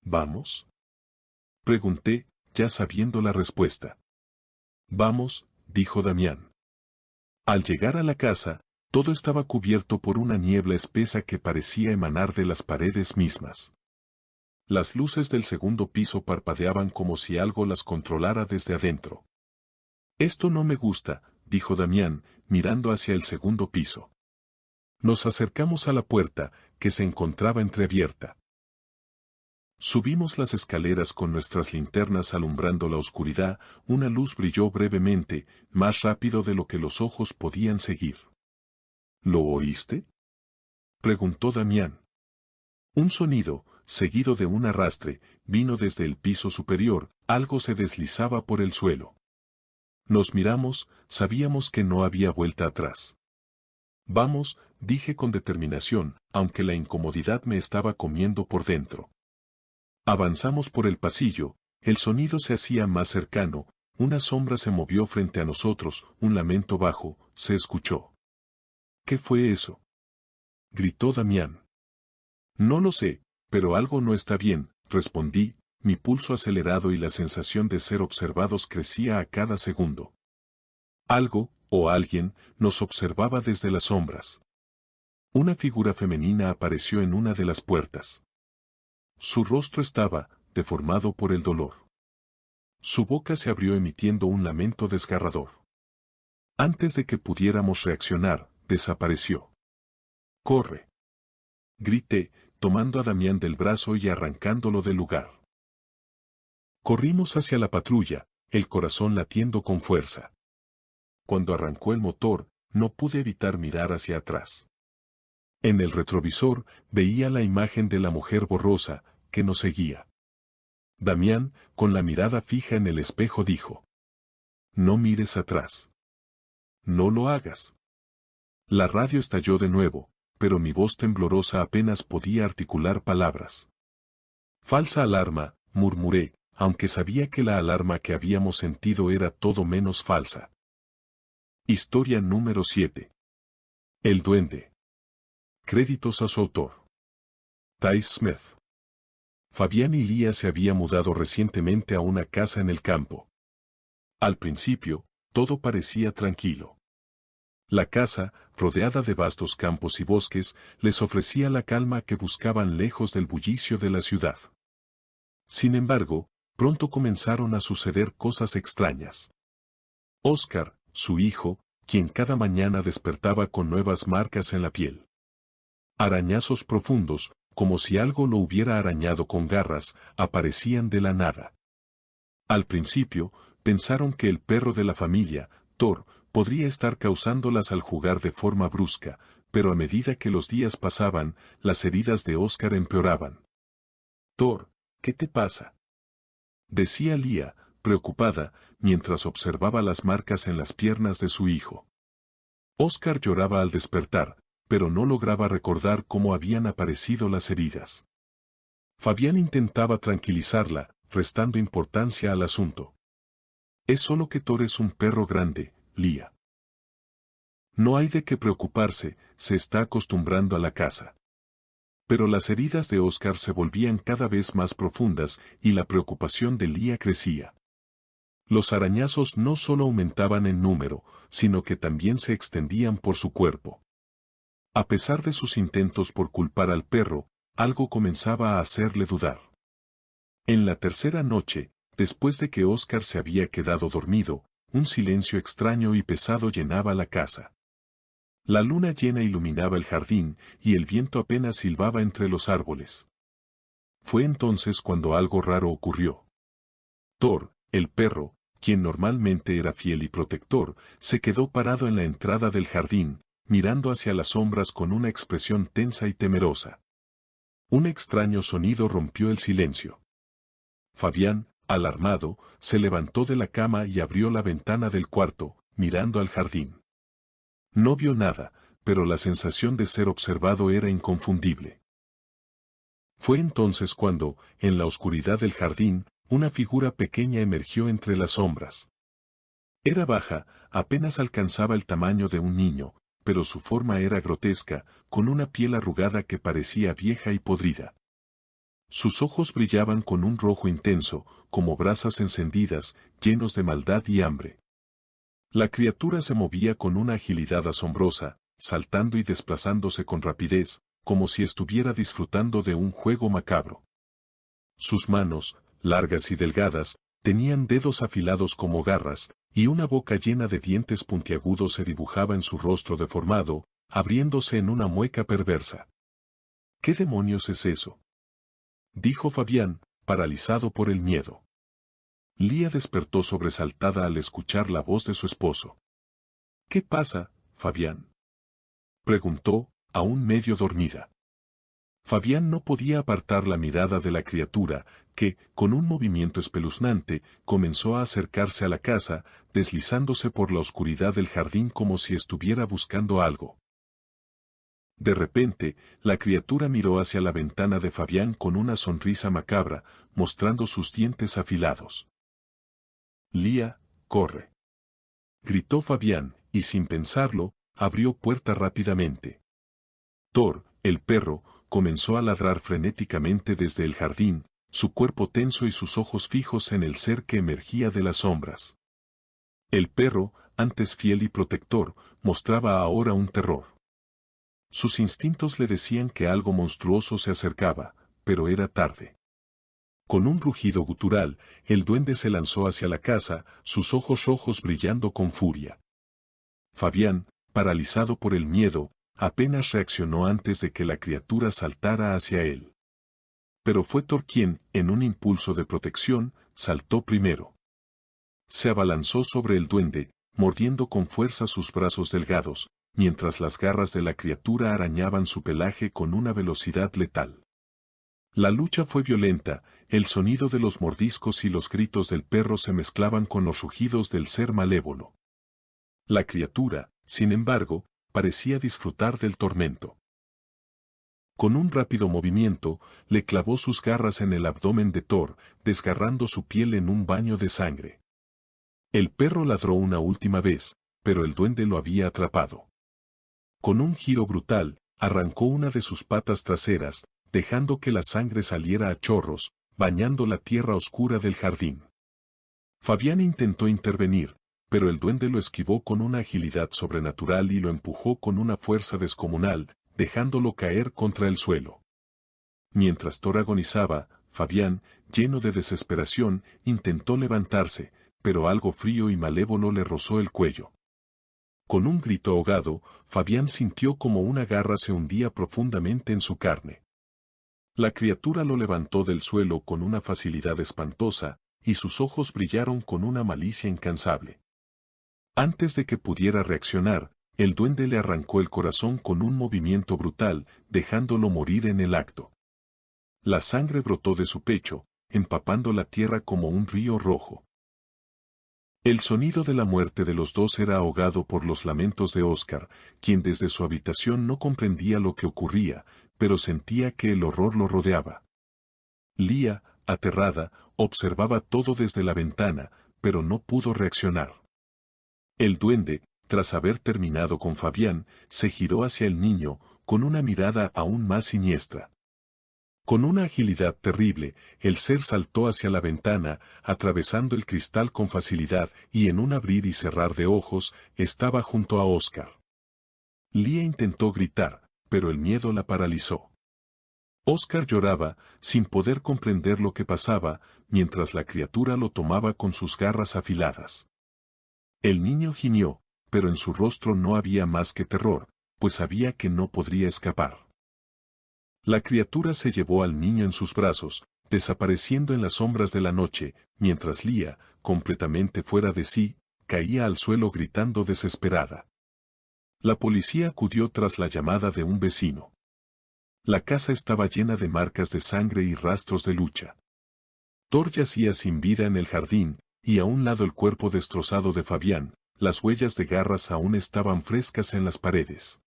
S1: ¿Vamos? Pregunté, ya sabiendo la respuesta. Vamos, dijo Damián. Al llegar a la casa, todo estaba cubierto por una niebla espesa que parecía emanar de las paredes mismas. Las luces del segundo piso parpadeaban como si algo las controlara desde adentro. Esto no me gusta, dijo Damián, mirando hacia el segundo piso. Nos acercamos a la puerta, que se encontraba entreabierta. Subimos las escaleras con nuestras linternas alumbrando la oscuridad, una luz brilló brevemente, más rápido de lo que los ojos podían seguir. ¿Lo oíste?, preguntó Damián. Un sonido, seguido de un arrastre, vino desde el piso superior, algo se deslizaba por el suelo. Nos miramos, sabíamos que no había vuelta atrás. Vamos, dije con determinación, aunque la incomodidad me estaba comiendo por dentro. Avanzamos por el pasillo, el sonido se hacía más cercano, una sombra se movió frente a nosotros, un lamento bajo, se escuchó. ¿Qué fue eso?, gritó Damián. No lo sé, pero algo no está bien, respondí, mi pulso acelerado y la sensación de ser observados crecía a cada segundo. Algo, o alguien, nos observaba desde las sombras. Una figura femenina apareció en una de las puertas. Su rostro estaba, deformado por el dolor. Su boca se abrió emitiendo un lamento desgarrador. Antes de que pudiéramos reaccionar, desapareció. ¡Corre!, grité, tomando a Damián del brazo y arrancándolo del lugar. Corrimos hacia la patrulla, el corazón latiendo con fuerza. Cuando arrancó el motor, no pude evitar mirar hacia atrás. En el retrovisor veía la imagen de la mujer borrosa, que nos seguía. Damián, con la mirada fija en el espejo, dijo: «No mires atrás. No lo hagas». La radio estalló de nuevo, pero mi voz temblorosa apenas podía articular palabras. «Falsa alarma», murmuré, aunque sabía que la alarma que habíamos sentido era todo menos falsa. Historia número 7. El duende. Créditos a su autor. Ty Smith. Fabián y Lía se habían mudado recientemente a una casa en el campo. Al principio, todo parecía tranquilo. La casa, rodeada de vastos campos y bosques, les ofrecía la calma que buscaban lejos del bullicio de la ciudad. Sin embargo, pronto comenzaron a suceder cosas extrañas. Oscar, su hijo, quien cada mañana despertaba con nuevas marcas en la piel. Arañazos profundos, como si algo lo hubiera arañado con garras, aparecían de la nada. Al principio, pensaron que el perro de la familia, Thor, podría estar causándolas al jugar de forma brusca, pero a medida que los días pasaban, las heridas de Oscar empeoraban. «Thor, ¿qué te pasa?», decía Lía, preocupada, mientras observaba las marcas en las piernas de su hijo. Oscar lloraba al despertar, pero no lograba recordar cómo habían aparecido las heridas. Fabián intentaba tranquilizarla, restando importancia al asunto. «Es solo que Thor es un perro grande, Lía. No hay de qué preocuparse, se está acostumbrando a la casa». Pero las heridas de Oscar se volvían cada vez más profundas y la preocupación de Lía crecía. Los arañazos no solo aumentaban en número, sino que también se extendían por su cuerpo. A pesar de sus intentos por culpar al perro, algo comenzaba a hacerle dudar. En la tercera noche, después de que Oscar se había quedado dormido, un silencio extraño y pesado llenaba la casa. La luna llena iluminaba el jardín y el viento apenas silbaba entre los árboles. Fue entonces cuando algo raro ocurrió. Thor, el perro, quien normalmente era fiel y protector, se quedó parado en la entrada del jardín, mirando hacia las sombras con una expresión tensa y temerosa. Un extraño sonido rompió el silencio. Fabián, alarmado, se levantó de la cama y abrió la ventana del cuarto, mirando al jardín. No vio nada, pero la sensación de ser observado era inconfundible. Fue entonces cuando, en la oscuridad del jardín, una figura pequeña emergió entre las sombras. Era baja, apenas alcanzaba el tamaño de un niño, pero su forma era grotesca, con una piel arrugada que parecía vieja y podrida. Sus ojos brillaban con un rojo intenso, como brasas encendidas, llenos de maldad y hambre. La criatura se movía con una agilidad asombrosa, saltando y desplazándose con rapidez, como si estuviera disfrutando de un juego macabro. Sus manos, largas y delgadas, tenían dedos afilados como garras, y una boca llena de dientes puntiagudos se dibujaba en su rostro deformado, abriéndose en una mueca perversa. ¿Qué demonios es eso?, dijo Fabián, paralizado por el miedo. Lía despertó sobresaltada al escuchar la voz de su esposo. ¿Qué pasa, Fabián?, preguntó, aún medio dormida. Fabián no podía apartar la mirada de la criatura, que, con un movimiento espeluznante, comenzó a acercarse a la casa, deslizándose por la oscuridad del jardín como si estuviera buscando algo. De repente, la criatura miró hacia la ventana de Fabián con una sonrisa macabra, mostrando sus dientes afilados. «Lía, corre», gritó Fabián, y sin pensarlo, abrió puerta rápidamente. Thor, el perro, comenzó a ladrar frenéticamente desde el jardín, su cuerpo tenso y sus ojos fijos en el ser que emergía de las sombras. El perro, antes fiel y protector, mostraba ahora un terror. Sus instintos le decían que algo monstruoso se acercaba, pero era tarde. Con un rugido gutural, el duende se lanzó hacia la casa, sus ojos rojos brillando con furia. Fabián, paralizado por el miedo, apenas reaccionó antes de que la criatura saltara hacia él. Pero fue Thor quien, en un impulso de protección, saltó primero. Se abalanzó sobre el duende, mordiendo con fuerza sus brazos delgados, mientras las garras de la criatura arañaban su pelaje con una velocidad letal. La lucha fue violenta, el sonido de los mordiscos y los gritos del perro se mezclaban con los rugidos del ser malévolo. La criatura, sin embargo, parecía disfrutar del tormento. Con un rápido movimiento, le clavó sus garras en el abdomen de Thor, desgarrando su piel en un baño de sangre. El perro ladró una última vez, pero el duende lo había atrapado. Con un giro brutal, arrancó una de sus patas traseras, dejando que la sangre saliera a chorros, bañando la tierra oscura del jardín. Fabián intentó intervenir, pero el duende lo esquivó con una agilidad sobrenatural y lo empujó con una fuerza descomunal, dejándolo caer contra el suelo. Mientras Thor agonizaba, Fabián, lleno de desesperación, intentó levantarse, pero algo frío y malévolo le rozó el cuello. Con un grito ahogado, Fabián sintió como una garra se hundía profundamente en su carne. La criatura lo levantó del suelo con una facilidad espantosa, y sus ojos brillaron con una malicia incansable. Antes de que pudiera reaccionar, el duende le arrancó el corazón con un movimiento brutal, dejándolo morir en el acto. La sangre brotó de su pecho, empapando la tierra como un río rojo. El sonido de la muerte de los dos era ahogado por los lamentos de Oscar, quien desde su habitación no comprendía lo que ocurría, pero sentía que el horror lo rodeaba. Lía, aterrada, observaba todo desde la ventana, pero no pudo reaccionar. El duende, tras haber terminado con Fabián, se giró hacia el niño, con una mirada aún más siniestra. Con una agilidad terrible, el ser saltó hacia la ventana, atravesando el cristal con facilidad, y en un abrir y cerrar de ojos, estaba junto a Oscar. Lía intentó gritar, pero el miedo la paralizó. Oscar lloraba, sin poder comprender lo que pasaba, mientras la criatura lo tomaba con sus garras afiladas. El niño gimió, pero en su rostro no había más que terror, pues sabía que no podría escapar. La criatura se llevó al niño en sus brazos, desapareciendo en las sombras de la noche, mientras Lía, completamente fuera de sí, caía al suelo gritando desesperada. La policía acudió tras la llamada de un vecino. La casa estaba llena de marcas de sangre y rastros de lucha. Thor yacía sin vida en el jardín, y a un lado el cuerpo destrozado de Fabián, las huellas de garras aún estaban frescas en las paredes.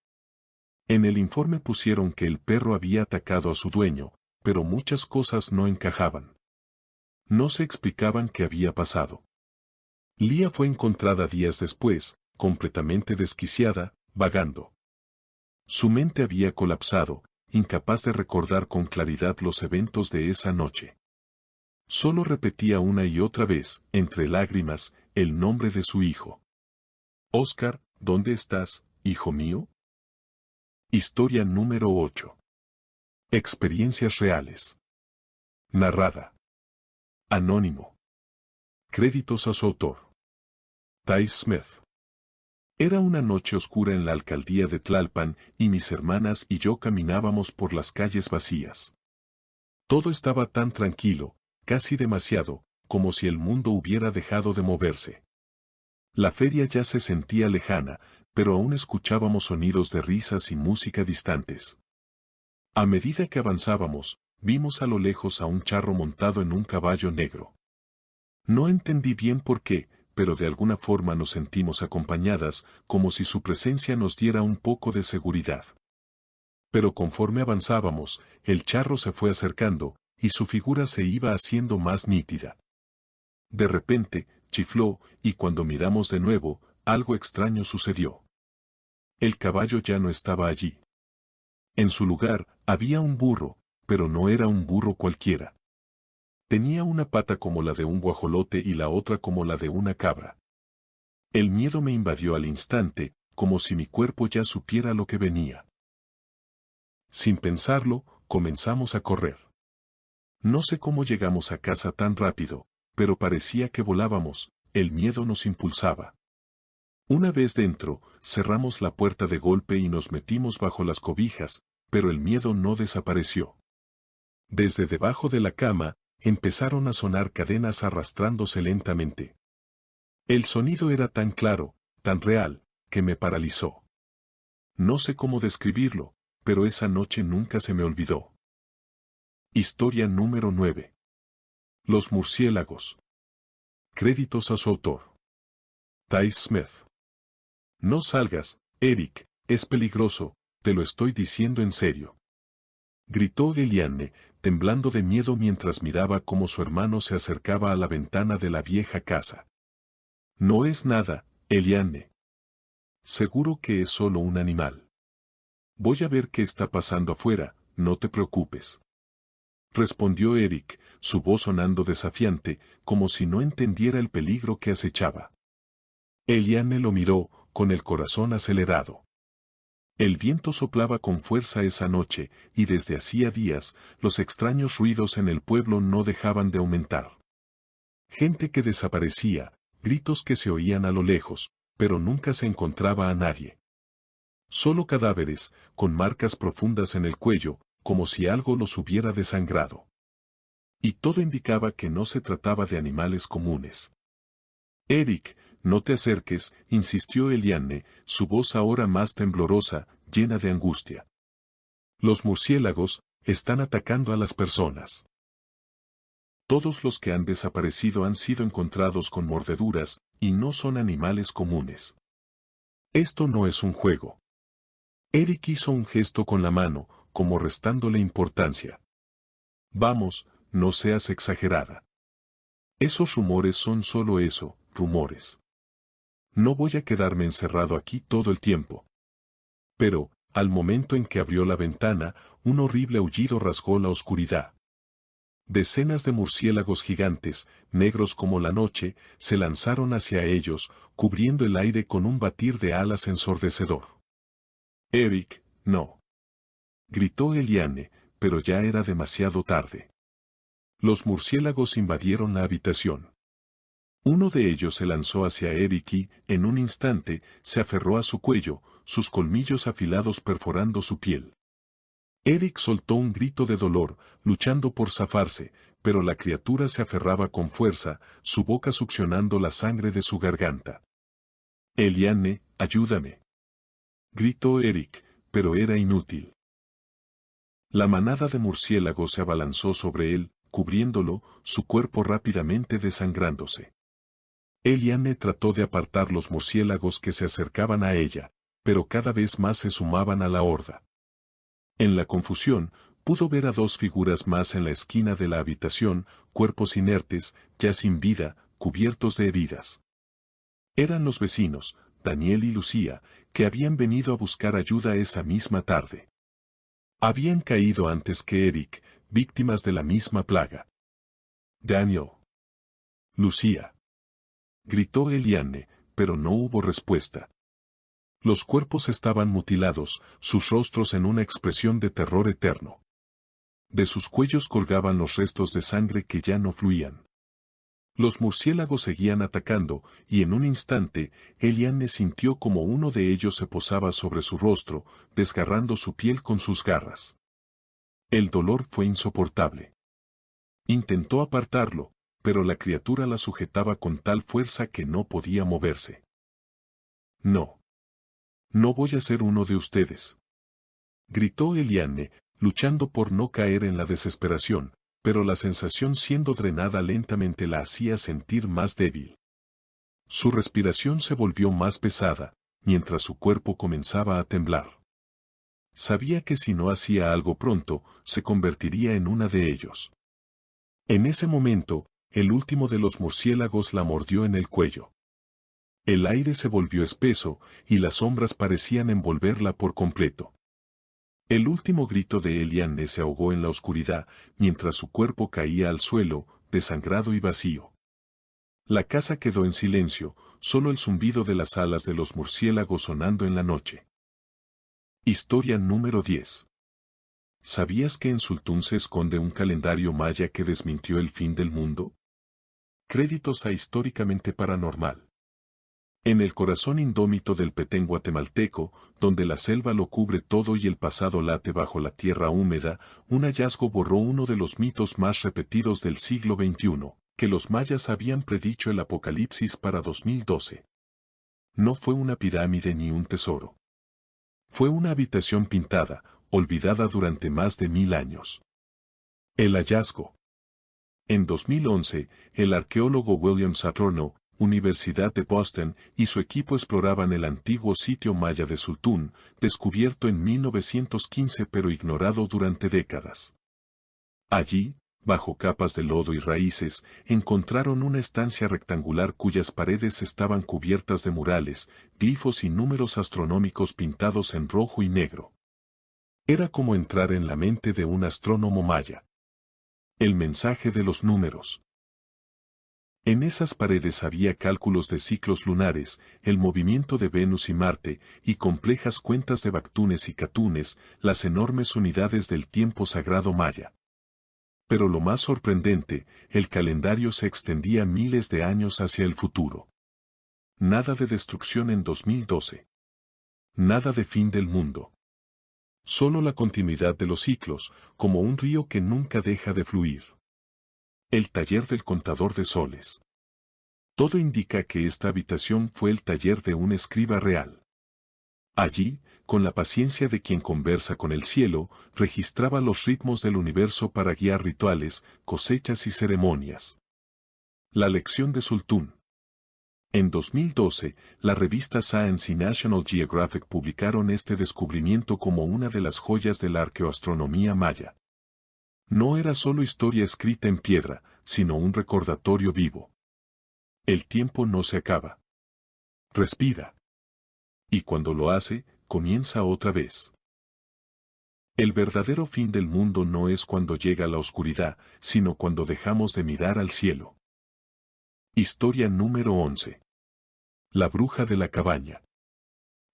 S1: En el informe pusieron que el perro había atacado a su dueño, pero muchas cosas no encajaban. No se explicaban qué había pasado. Lía fue encontrada días después, completamente desquiciada, vagando. Su mente había colapsado, incapaz de recordar con claridad los eventos de esa noche. Solo repetía una y otra vez, entre lágrimas, el nombre de su hijo. Oscar, ¿dónde estás, hijo mío? Historia número 8. Experiencias reales. Narrada. Anónimo. Créditos a su autor. Ty Smith. Era una noche oscura en la alcaldía de Tlalpan y mis hermanas y yo caminábamos por las calles vacías. Todo estaba tan tranquilo, casi demasiado, como si el mundo hubiera dejado de moverse. La feria ya se sentía lejana, pero aún escuchábamos sonidos de risas y música distantes. A medida que avanzábamos, vimos a lo lejos a un charro montado en un caballo negro. No entendí bien por qué, pero de alguna forma nos sentimos acompañadas, como si su presencia nos diera un poco de seguridad. Pero conforme avanzábamos, el charro se fue acercando, y su figura se iba haciendo más nítida. De repente, chifló, y cuando miramos de nuevo, algo extraño sucedió. El caballo ya no estaba allí. En su lugar, había un burro, pero no era un burro cualquiera. Tenía una pata como la de un guajolote y la otra como la de una cabra. El miedo me invadió al instante, como si mi cuerpo ya supiera lo que venía. Sin pensarlo, comenzamos a correr. No sé cómo llegamos a casa tan rápido, pero parecía que volábamos, el miedo nos impulsaba. Una vez dentro, cerramos la puerta de golpe y nos metimos bajo las cobijas, pero el miedo no desapareció. Desde debajo de la cama, empezaron a sonar cadenas arrastrándose lentamente. El sonido era tan claro, tan real, que me paralizó. No sé cómo describirlo, pero esa noche nunca se me olvidó. Historia número 9. Los murciélagos. Créditos a su autor. Ty Smith. No salgas, Eric, es peligroso, te lo estoy diciendo en serio. Gritó Eliane, temblando de miedo mientras miraba cómo su hermano se acercaba a la ventana de la vieja casa. No es nada, Eliane. Seguro que es solo un animal. Voy a ver qué está pasando afuera, no te preocupes. Respondió Eric, su voz sonando desafiante, como si no entendiera el peligro que acechaba. Eliane lo miró, con el corazón acelerado. El viento soplaba con fuerza esa noche, y desde hacía días, los extraños ruidos en el pueblo no dejaban de aumentar. Gente que desaparecía, gritos que se oían a lo lejos, pero nunca se encontraba a nadie. Solo cadáveres, con marcas profundas en el cuello, como si algo los hubiera desangrado. Y todo indicaba que no se trataba de animales comunes. Eric, no te acerques, insistió Eliane, su voz ahora más temblorosa, llena de angustia. Los murciélagos están atacando a las personas. Todos los que han desaparecido han sido encontrados con mordeduras, y no son animales comunes. Esto no es un juego. Eric hizo un gesto con la mano, como restándole importancia. Vamos, no seas exagerada. Esos rumores son solo eso, rumores. No voy a quedarme encerrado aquí todo el tiempo. Pero, al momento en que abrió la ventana, un horrible aullido rasgó la oscuridad. Decenas de murciélagos gigantes, negros como la noche, se lanzaron hacia ellos, cubriendo el aire con un batir de alas ensordecedor. Eric, no. Gritó Eliane, pero ya era demasiado tarde. Los murciélagos invadieron la habitación. Uno de ellos se lanzó hacia Eric y, en un instante, se aferró a su cuello, sus colmillos afilados perforando su piel. Eric soltó un grito de dolor, luchando por zafarse, pero la criatura se aferraba con fuerza, su boca succionando la sangre de su garganta. Eliane, ayúdame. Gritó Eric, pero era inútil. La manada de murciélagos se abalanzó sobre él, cubriéndolo, su cuerpo rápidamente desangrándose. Eliane trató de apartar los murciélagos que se acercaban a ella, pero cada vez más se sumaban a la horda. En la confusión, pudo ver a dos figuras más en la esquina de la habitación, cuerpos inertes, ya sin vida, cubiertos de heridas. Eran los vecinos, Daniel y Lucía, que habían venido a buscar ayuda esa misma tarde. Habían caído antes que Eric, víctimas de la misma plaga. Daniel. Lucía. Gritó Eliane, pero no hubo respuesta. Los cuerpos estaban mutilados, sus rostros en una expresión de terror eterno. De sus cuellos colgaban los restos de sangre que ya no fluían. Los murciélagos seguían atacando, y en un instante, Eliane sintió como uno de ellos se posaba sobre su rostro, desgarrando su piel con sus garras. El dolor fue insoportable. Intentó apartarlo, pero la criatura la sujetaba con tal fuerza que no podía moverse. No. No voy a ser uno de ustedes. Gritó Eliane, luchando por no caer en la desesperación, pero la sensación siendo drenada lentamente la hacía sentir más débil. Su respiración se volvió más pesada, mientras su cuerpo comenzaba a temblar. Sabía que si no hacía algo pronto, se convertiría en una de ellos. En ese momento, el último de los murciélagos la mordió en el cuello. El aire se volvió espeso, y las sombras parecían envolverla por completo. El último grito de Eliane se ahogó en la oscuridad, mientras su cuerpo caía al suelo, desangrado y vacío. La casa quedó en silencio, solo el zumbido de las alas de los murciélagos sonando en la noche. Historia número 10. ¿Sabías que en Sultún se esconde un calendario maya que desmintió el fin del mundo? Créditos a Históricamente Paranormal. En el corazón indómito del Petén guatemalteco, donde la selva lo cubre todo y el pasado late bajo la tierra húmeda, un hallazgo borró uno de los mitos más repetidos del siglo XXI, que los mayas habían predicho el apocalipsis para 2012. No fue una pirámide ni un tesoro. Fue una habitación pintada, olvidada durante más de 1000 años. El hallazgo. En 2011, el arqueólogo William Saturno, Universidad de Boston, y su equipo exploraban el antiguo sitio maya de Sultún, descubierto en 1915 pero ignorado durante décadas. Allí, bajo capas de lodo y raíces, encontraron una estancia rectangular cuyas paredes estaban cubiertas de murales, glifos y números astronómicos pintados en rojo y negro. Era como entrar en la mente de un astrónomo maya. El mensaje de los números. En esas paredes había cálculos de ciclos lunares, el movimiento de Venus y Marte, y complejas cuentas de bactunes y catunes, las enormes unidades del tiempo sagrado maya. Pero lo más sorprendente, el calendario se extendía miles de años hacia el futuro. Nada de destrucción en 2012. Nada de fin del mundo. Solo la continuidad de los ciclos, como un río que nunca deja de fluir. El taller del contador de soles. Todo indica que esta habitación fue el taller de un escriba real. Allí, con la paciencia de quien conversa con el cielo, registraba los ritmos del universo para guiar rituales, cosechas y ceremonias. La lección de Sultún. En 2012, la revista Science y National Geographic publicaron este descubrimiento como una de las joyas de la arqueoastronomía maya. No era solo historia escrita en piedra, sino un recordatorio vivo. El tiempo no se acaba. Respira. Y cuando lo hace, comienza otra vez. El verdadero fin del mundo no es cuando llega la oscuridad, sino cuando dejamos de mirar al cielo. Historia número 11. La bruja de la cabaña.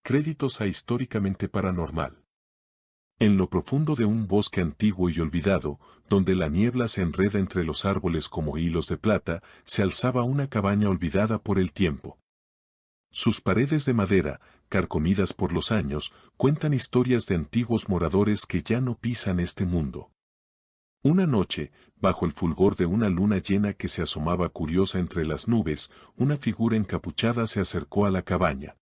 S1: Créditos a Históricamente Paranormal. En lo profundo de un bosque antiguo y olvidado, donde la niebla se enreda entre los árboles como hilos de plata, se alzaba una cabaña olvidada por el tiempo. Sus paredes de madera, carcomidas por los años, cuentan historias de antiguos moradores que ya no pisan este mundo. Una noche, bajo el fulgor de una luna llena que se asomaba curiosa entre las nubes, una figura encapuchada se acercó a la cabaña.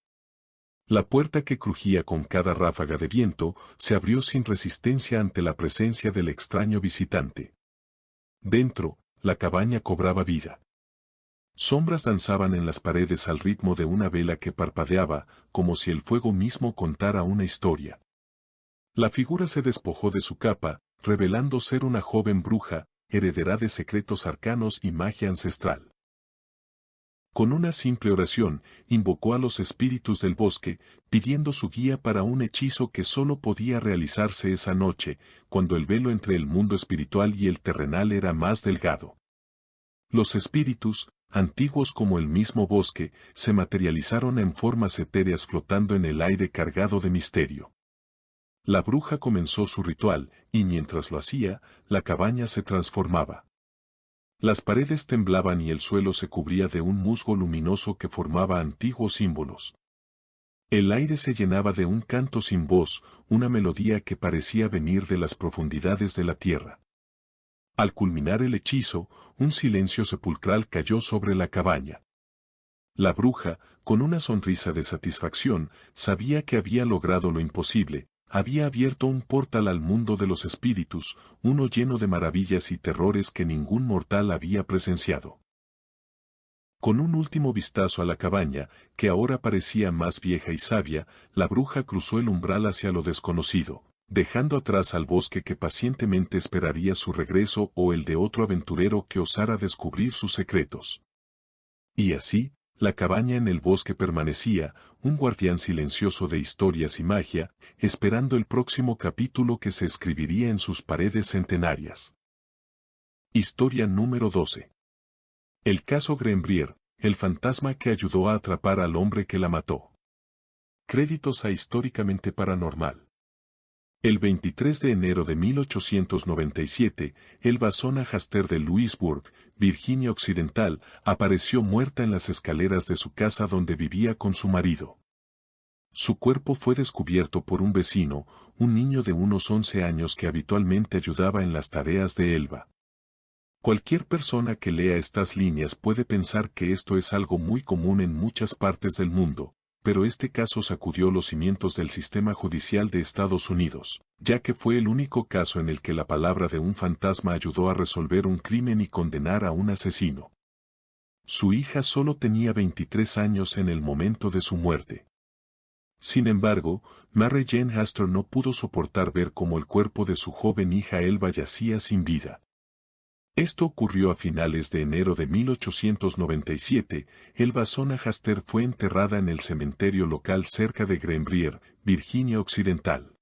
S1: La puerta que crujía con cada ráfaga de viento, se abrió sin resistencia ante la presencia del extraño visitante. Dentro, la cabaña cobraba vida. Sombras danzaban en las paredes al ritmo de una vela que parpadeaba, como si el fuego mismo contara una historia. La figura se despojó de su capa, revelando ser una joven bruja, heredera de secretos arcanos y magia ancestral. Con una simple oración, invocó a los espíritus del bosque, pidiendo su guía para un hechizo que solo podía realizarse esa noche, cuando el velo entre el mundo espiritual y el terrenal era más delgado. Los espíritus, antiguos como el mismo bosque, se materializaron en formas etéreas flotando en el aire cargado de misterio. La bruja comenzó su ritual, y mientras lo hacía, la cabaña se transformaba. Las paredes temblaban y el suelo se cubría de un musgo luminoso que formaba antiguos símbolos. El aire se llenaba de un canto sin voz, una melodía que parecía venir de las profundidades de la tierra. Al culminar el hechizo, un silencio sepulcral cayó sobre la cabaña. La bruja, con una sonrisa de satisfacción, sabía que había logrado lo imposible, había abierto un portal al mundo de los espíritus, uno lleno de maravillas y terrores que ningún mortal había presenciado. Con un último vistazo a la cabaña, que ahora parecía más vieja y sabia, la bruja cruzó el umbral hacia lo desconocido, dejando atrás al bosque que pacientemente esperaría su regreso o el de otro aventurero que osara descubrir sus secretos. Y así, la cabaña en el bosque permanecía, un guardián silencioso de historias y magia, esperando el próximo capítulo que se escribiría en sus paredes centenarias. Historia número 12. El caso Grembrier, el fantasma que ayudó a atrapar al hombre que la mató. Créditos a Históricamente Paranormal. El 23 de enero de 1897, el Vasona Haster de Louisburg, Virginia Occidental, apareció muerta en las escaleras de su casa donde vivía con su marido. Su cuerpo fue descubierto por un vecino, un niño de unos 11 años que habitualmente ayudaba en las tareas de Elba. Cualquier persona que lea estas líneas puede pensar que esto es algo muy común en muchas partes del mundo, pero este caso sacudió los cimientos del sistema judicial de Estados Unidos, ya que fue el único caso en el que la palabra de un fantasma ayudó a resolver un crimen y condenar a un asesino. Su hija solo tenía 23 años en el momento de su muerte. Sin embargo, Mary Jane Astor no pudo soportar ver cómo el cuerpo de su joven hija Elba yacía sin vida. Esto ocurrió a finales de enero de 1897, Elba Sona Haster fue enterrada en el cementerio local cerca de Greenbrier, Virginia Occidental.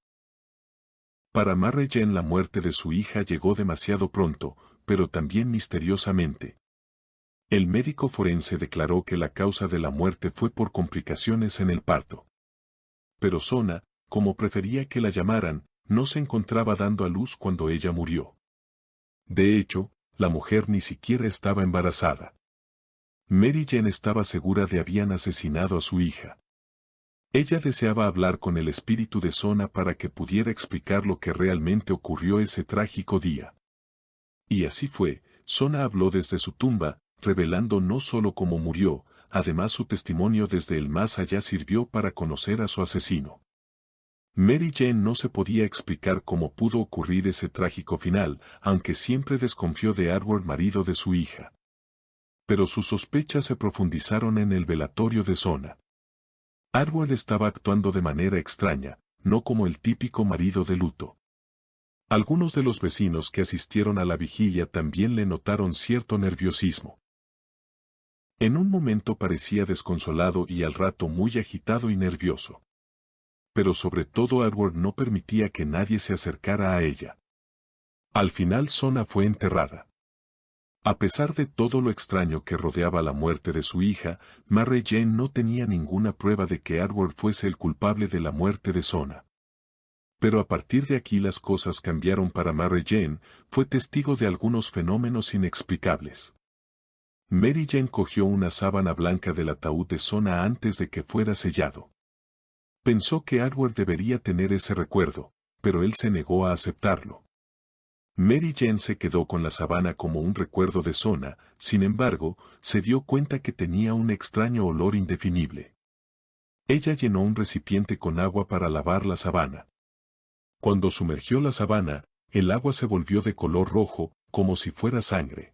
S1: Para Mary Jane la muerte de su hija llegó demasiado pronto, pero también misteriosamente. El médico forense declaró que la causa de la muerte fue por complicaciones en el parto. Pero Sona, como prefería que la llamaran, no se encontraba dando a luz cuando ella murió. De hecho, la mujer ni siquiera estaba embarazada. Mary Jane estaba segura de habían asesinado a su hija. Ella deseaba hablar con el espíritu de Sona para que pudiera explicar lo que realmente ocurrió ese trágico día. Y así fue, Sona habló desde su tumba, revelando no solo cómo murió, además su testimonio desde el más allá sirvió para conocer a su asesino. Mary Jane no se podía explicar cómo pudo ocurrir ese trágico final, aunque siempre desconfió de Edward, marido de su hija. Pero sus sospechas se profundizaron en el velatorio de Sona. Edward estaba actuando de manera extraña, no como el típico marido de luto. Algunos de los vecinos que asistieron a la vigilia también le notaron cierto nerviosismo. En un momento parecía desconsolado y al rato muy agitado y nervioso. Pero sobre todo Edward no permitía que nadie se acercara a ella. Al final Sona fue enterrada. A pesar de todo lo extraño que rodeaba la muerte de su hija, Mary Jane no tenía ninguna prueba de que Edward fuese el culpable de la muerte de Sona. Pero a partir de aquí las cosas cambiaron para Mary Jane, fue testigo de algunos fenómenos inexplicables. Mary Jane cogió una sábana blanca del ataúd de Sona antes de que fuera sellado. Pensó que Edward debería tener ese recuerdo, pero él se negó a aceptarlo. Mary Jane se quedó con la sábana como un recuerdo de Sona, sin embargo, se dio cuenta que tenía un extraño olor indefinible. Ella llenó un recipiente con agua para lavar la sábana. Cuando sumergió la sábana, el agua se volvió de color rojo, como si fuera sangre.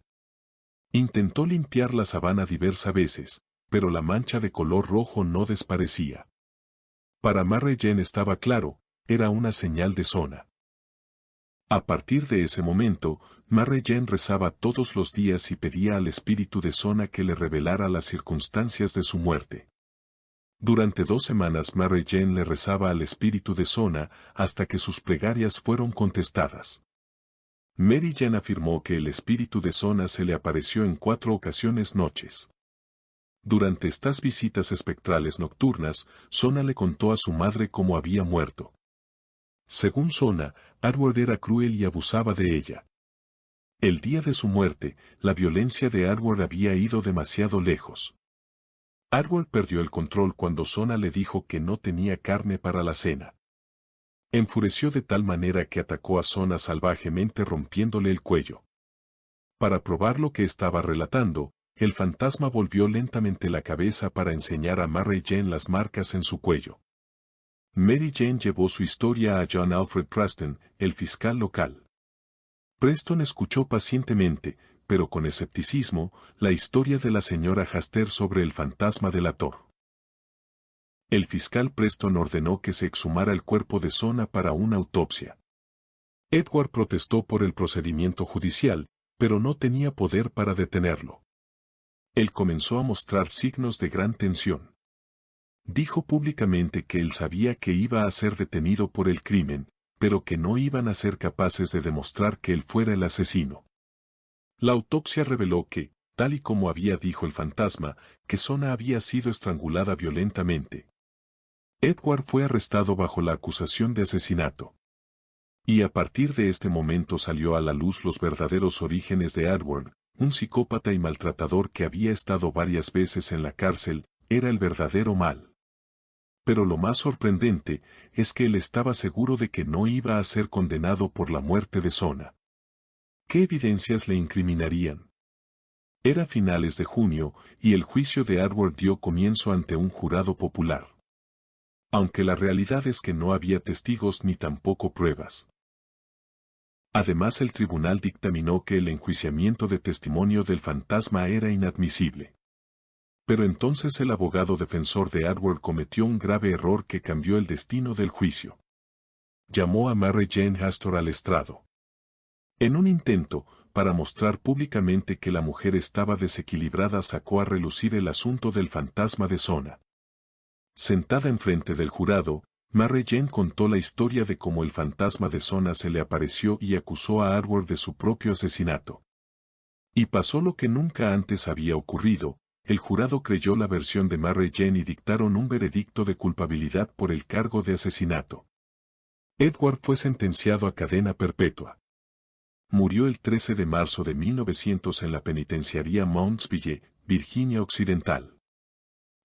S1: Intentó limpiar la sábana diversas veces, pero la mancha de color rojo no desaparecía. Para Mary Jane estaba claro, era una señal de Sona. A partir de ese momento, Mary Jane rezaba todos los días y pedía al espíritu de Sona que le revelara las circunstancias de su muerte. Durante 2 semanas Mary Jane le rezaba al espíritu de Sona hasta que sus plegarias fueron contestadas. Mary Jane afirmó que el espíritu de Sona se le apareció en 4 ocasiones noches. Durante estas visitas espectrales nocturnas, Sona le contó a su madre cómo había muerto. Según Sona, Edward era cruel y abusaba de ella. El día de su muerte, la violencia de Edward había ido demasiado lejos. Edward perdió el control cuando Sona le dijo que no tenía carne para la cena. Enfureció de tal manera que atacó a Sona salvajemente rompiéndole el cuello. Para probar lo que estaba relatando, el fantasma volvió lentamente la cabeza para enseñar a Mary Jane las marcas en su cuello. Mary Jane llevó su historia a John Alfred Preston, el fiscal local. Preston escuchó pacientemente, pero con escepticismo, la historia de la señora Haster sobre el fantasma delator. El fiscal Preston ordenó que se exhumara el cuerpo de Sona para una autopsia. Edward protestó por el procedimiento judicial, pero no tenía poder para detenerlo. Él comenzó a mostrar signos de gran tensión. Dijo públicamente que él sabía que iba a ser detenido por el crimen, pero que no iban a ser capaces de demostrar que él fuera el asesino. La autopsia reveló que, tal y como había dicho el fantasma, que Sona había sido estrangulada violentamente. Edward fue arrestado bajo la acusación de asesinato. Y a partir de este momento salió a la luz los verdaderos orígenes de Edward, un psicópata y maltratador que había estado varias veces en la cárcel, era el verdadero mal. Pero lo más sorprendente es que él estaba seguro de que no iba a ser condenado por la muerte de Sona. ¿Qué evidencias le incriminarían? Era finales de junio, y el juicio de Edward dio comienzo ante un jurado popular. Aunque la realidad es que no había testigos ni tampoco pruebas. Además, el tribunal dictaminó que el enjuiciamiento de testimonio del fantasma era inadmisible. Pero entonces el abogado defensor de Edward cometió un grave error que cambió el destino del juicio. Llamó a Mary Jane Haster al estrado. En un intento, para mostrar públicamente que la mujer estaba desequilibrada, sacó a relucir el asunto del fantasma de Sona. Sentada enfrente del jurado, Mary Jane contó la historia de cómo el fantasma de Sona se le apareció y acusó a Edward de su propio asesinato. Y pasó lo que nunca antes había ocurrido. El jurado creyó la versión de Mary Jane y dictaron un veredicto de culpabilidad por el cargo de asesinato. Edward fue sentenciado a cadena perpetua. Murió el 13 de marzo de 1900 en la penitenciaría Mountsville, Virginia Occidental.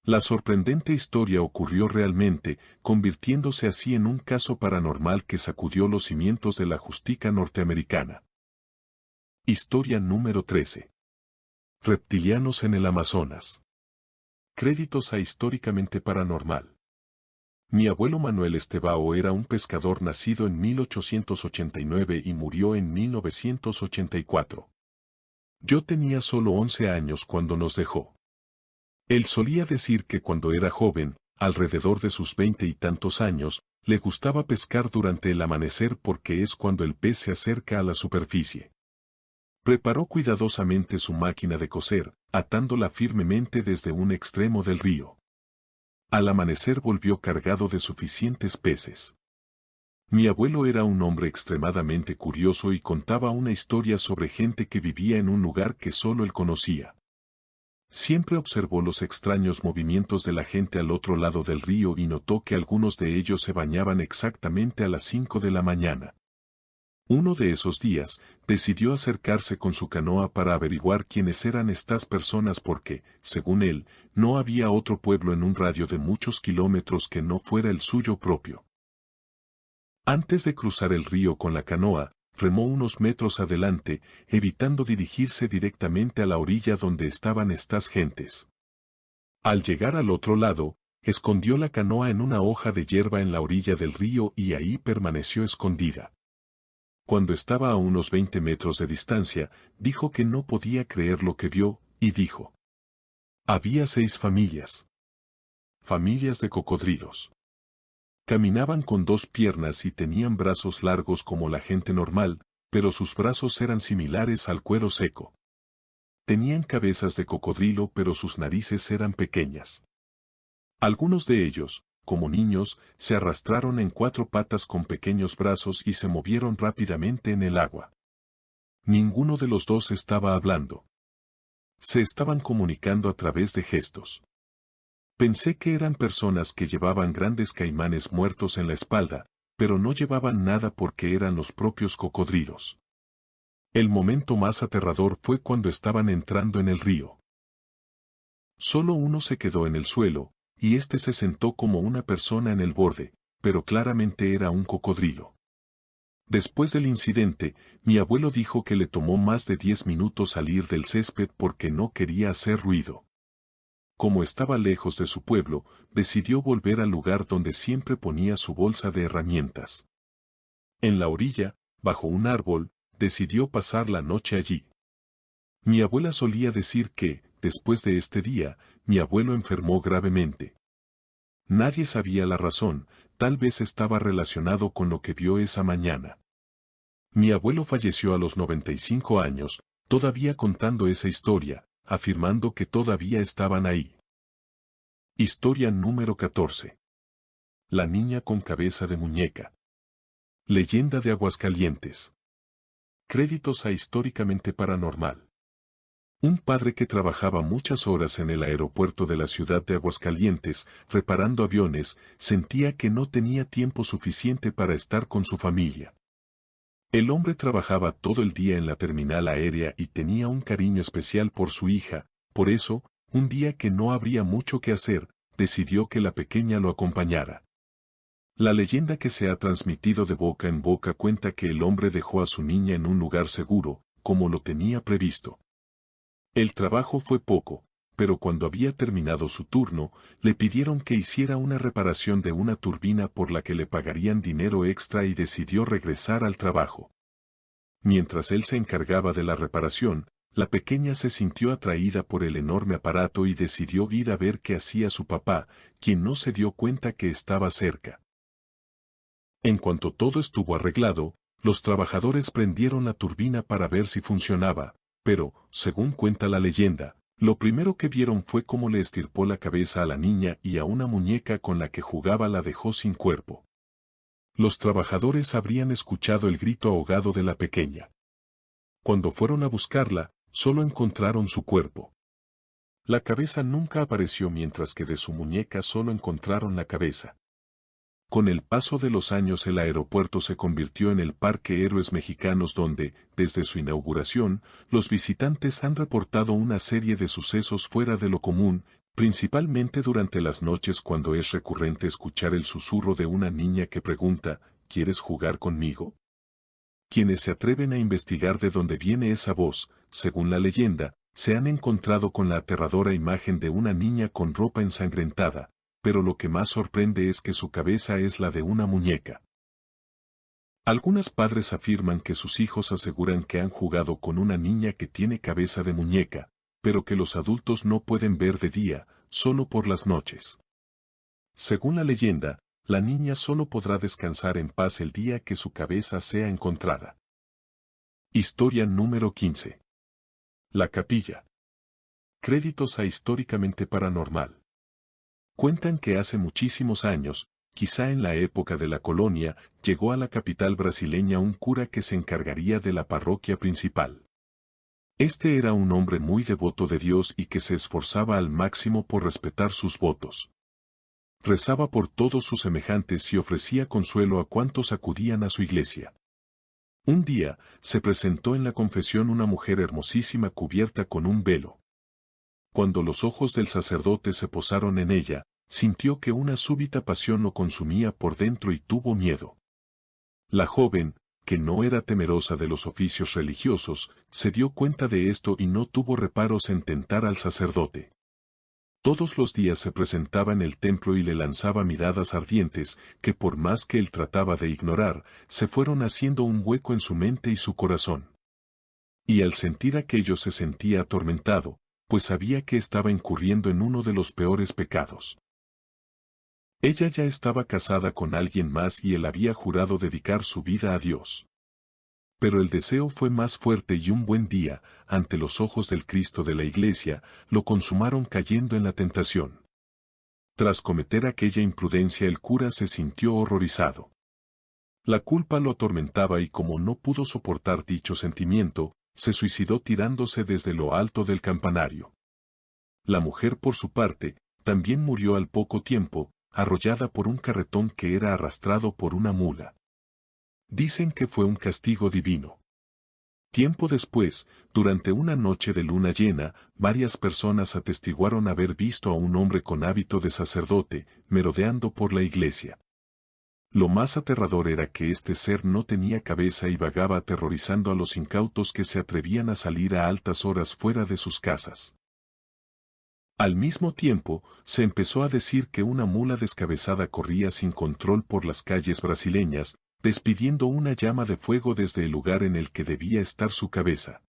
S1: La sorprendente historia ocurrió realmente, convirtiéndose así en un caso paranormal que sacudió los cimientos de la justicia norteamericana. Historia número 13. Reptilianos en el Amazonas. Créditos a Históricamente Paranormal. Mi abuelo Manuel Estebao era un pescador nacido en 1889 y murió en 1984. Yo tenía solo 11 años cuando nos dejó. Él solía decir que cuando era joven, alrededor de sus 20 y tantos años, le gustaba pescar durante el amanecer porque es cuando el pez se acerca a la superficie. Preparó cuidadosamente su máquina de coser, atándola firmemente desde un extremo del río. Al amanecer volvió cargado de suficientes peces. Mi abuelo era un hombre extremadamente curioso y contaba una historia sobre gente que vivía en un lugar que solo él conocía. Siempre observó los extraños movimientos de la gente al otro lado del río y notó que algunos de ellos se bañaban exactamente a las 5 de la mañana. Uno de esos días, decidió acercarse con su canoa para averiguar quiénes eran estas personas porque, según él, no había otro pueblo en un radio de muchos kilómetros que no fuera el suyo propio. Antes de cruzar el río con la canoa, remó unos metros adelante, evitando dirigirse directamente a la orilla donde estaban estas gentes. Al llegar al otro lado, escondió la canoa en una hoja de hierba en la orilla del río y ahí permaneció escondida. Cuando estaba a unos 20 metros de distancia, dijo que no podía creer lo que vio, y dijo: había 6 familias. Familias de cocodrilos. Caminaban con 2 piernas y tenían brazos largos como la gente normal, pero sus brazos eran similares al cuero seco. Tenían cabezas de cocodrilo pero sus narices eran pequeñas. Algunos de ellos, como niños, se arrastraron en 4 patas con pequeños brazos y se movieron rápidamente en el agua. Ninguno de los 2 estaba hablando. Se estaban comunicando a través de gestos. Pensé que eran personas que llevaban grandes caimanes muertos en la espalda, pero no llevaban nada porque eran los propios cocodrilos. El momento más aterrador fue cuando estaban entrando en el río. Solo uno se quedó en el suelo, y este se sentó como una persona en el borde, pero claramente era un cocodrilo. Después del incidente, mi abuelo dijo que le tomó más de 10 minutos salir del césped porque no quería hacer ruido. Como estaba lejos de su pueblo, decidió volver al lugar donde siempre ponía su bolsa de herramientas. En la orilla, bajo un árbol, decidió pasar la noche allí. Mi abuela solía decir que, después de este día, mi abuelo enfermó gravemente. Nadie sabía la razón, tal vez estaba relacionado con lo que vio esa mañana. Mi abuelo falleció a los 95 años, todavía contando esa historia, afirmando que todavía estaban ahí. Historia número 14. La niña con cabeza de muñeca. Leyenda de Aguascalientes. Créditos a Históricamente Paranormal. Un padre que trabajaba muchas horas en el aeropuerto de la ciudad de Aguascalientes, reparando aviones, sentía que no tenía tiempo suficiente para estar con su familia. El hombre trabajaba todo el día en la terminal aérea y tenía un cariño especial por su hija, por eso, un día que no habría mucho que hacer, decidió que la pequeña lo acompañara. La leyenda que se ha transmitido de boca en boca cuenta que el hombre dejó a su niña en un lugar seguro, como lo tenía previsto. El trabajo fue poco, pero cuando había terminado su turno, le pidieron que hiciera una reparación de una turbina por la que le pagarían dinero extra y decidió regresar al trabajo. Mientras él se encargaba de la reparación, la pequeña se sintió atraída por el enorme aparato y decidió ir a ver qué hacía su papá, quien no se dio cuenta que estaba cerca. En cuanto todo estuvo arreglado, los trabajadores prendieron la turbina para ver si funcionaba, pero, según cuenta la leyenda, lo primero que vieron fue cómo le estirpó la cabeza a la niña y a una muñeca con la que jugaba la dejó sin cuerpo. Los trabajadores habrían escuchado el grito ahogado de la pequeña. Cuando fueron a buscarla, solo encontraron su cuerpo. La cabeza nunca apareció mientras que de su muñeca solo encontraron la cabeza. Con el paso de los años el aeropuerto se convirtió en el Parque Héroes Mexicanos donde, desde su inauguración, los visitantes han reportado una serie de sucesos fuera de lo común, principalmente durante las noches cuando es recurrente escuchar el susurro de una niña que pregunta, ¿quieres jugar conmigo? Quienes se atreven a investigar de dónde viene esa voz, según la leyenda, se han encontrado con la aterradora imagen de una niña con ropa ensangrentada, pero lo que más sorprende es que su cabeza es la de una muñeca. Algunos padres afirman que sus hijos aseguran que han jugado con una niña que tiene cabeza de muñeca, pero que los adultos no pueden ver de día, solo por las noches. Según la leyenda, la niña solo podrá descansar en paz el día que su cabeza sea encontrada. Historia número 15. La capilla. Créditos a Históricamente Paranormal. Cuentan que hace muchísimos años, quizá en la época de la colonia, llegó a la capital brasileña un cura que se encargaría de la parroquia principal. Este era un hombre muy devoto de Dios y que se esforzaba al máximo por respetar sus votos. Rezaba por todos sus semejantes y ofrecía consuelo a cuantos acudían a su iglesia. Un día, se presentó en la confesión una mujer hermosísima cubierta con un velo. Cuando los ojos del sacerdote se posaron en ella, sintió que una súbita pasión lo consumía por dentro y tuvo miedo. La joven, que no era temerosa de los oficios religiosos, se dio cuenta de esto y no tuvo reparos en tentar al sacerdote. Todos los días se presentaba en el templo y le lanzaba miradas ardientes, que por más que él trataba de ignorar, se fueron haciendo un hueco en su mente y su corazón. Y al sentir aquello se sentía atormentado, pues sabía que estaba incurriendo en uno de los peores pecados. Ella ya estaba casada con alguien más y él había jurado dedicar su vida a Dios. Pero el deseo fue más fuerte y un buen día, ante los ojos del Cristo de la Iglesia, lo consumaron cayendo en la tentación. Tras cometer aquella imprudencia el cura se sintió horrorizado. La culpa lo atormentaba y como no pudo soportar dicho sentimiento, se suicidó tirándose desde lo alto del campanario. La mujer por su parte, también murió al poco tiempo, arrollada por un carretón que era arrastrado por una mula. Dicen que fue un castigo divino. Tiempo después, durante una noche de luna llena, varias personas atestiguaron haber visto a un hombre con hábito de sacerdote, merodeando por la iglesia. Lo más aterrador era que este ser no tenía cabeza y vagaba aterrorizando a los incautos que se atrevían a salir a altas horas fuera de sus casas. Al mismo tiempo, se empezó a decir que una mula descabezada corría sin control por las calles brasileñas, despidiendo una llama de fuego desde el lugar en el que debía estar su cabeza.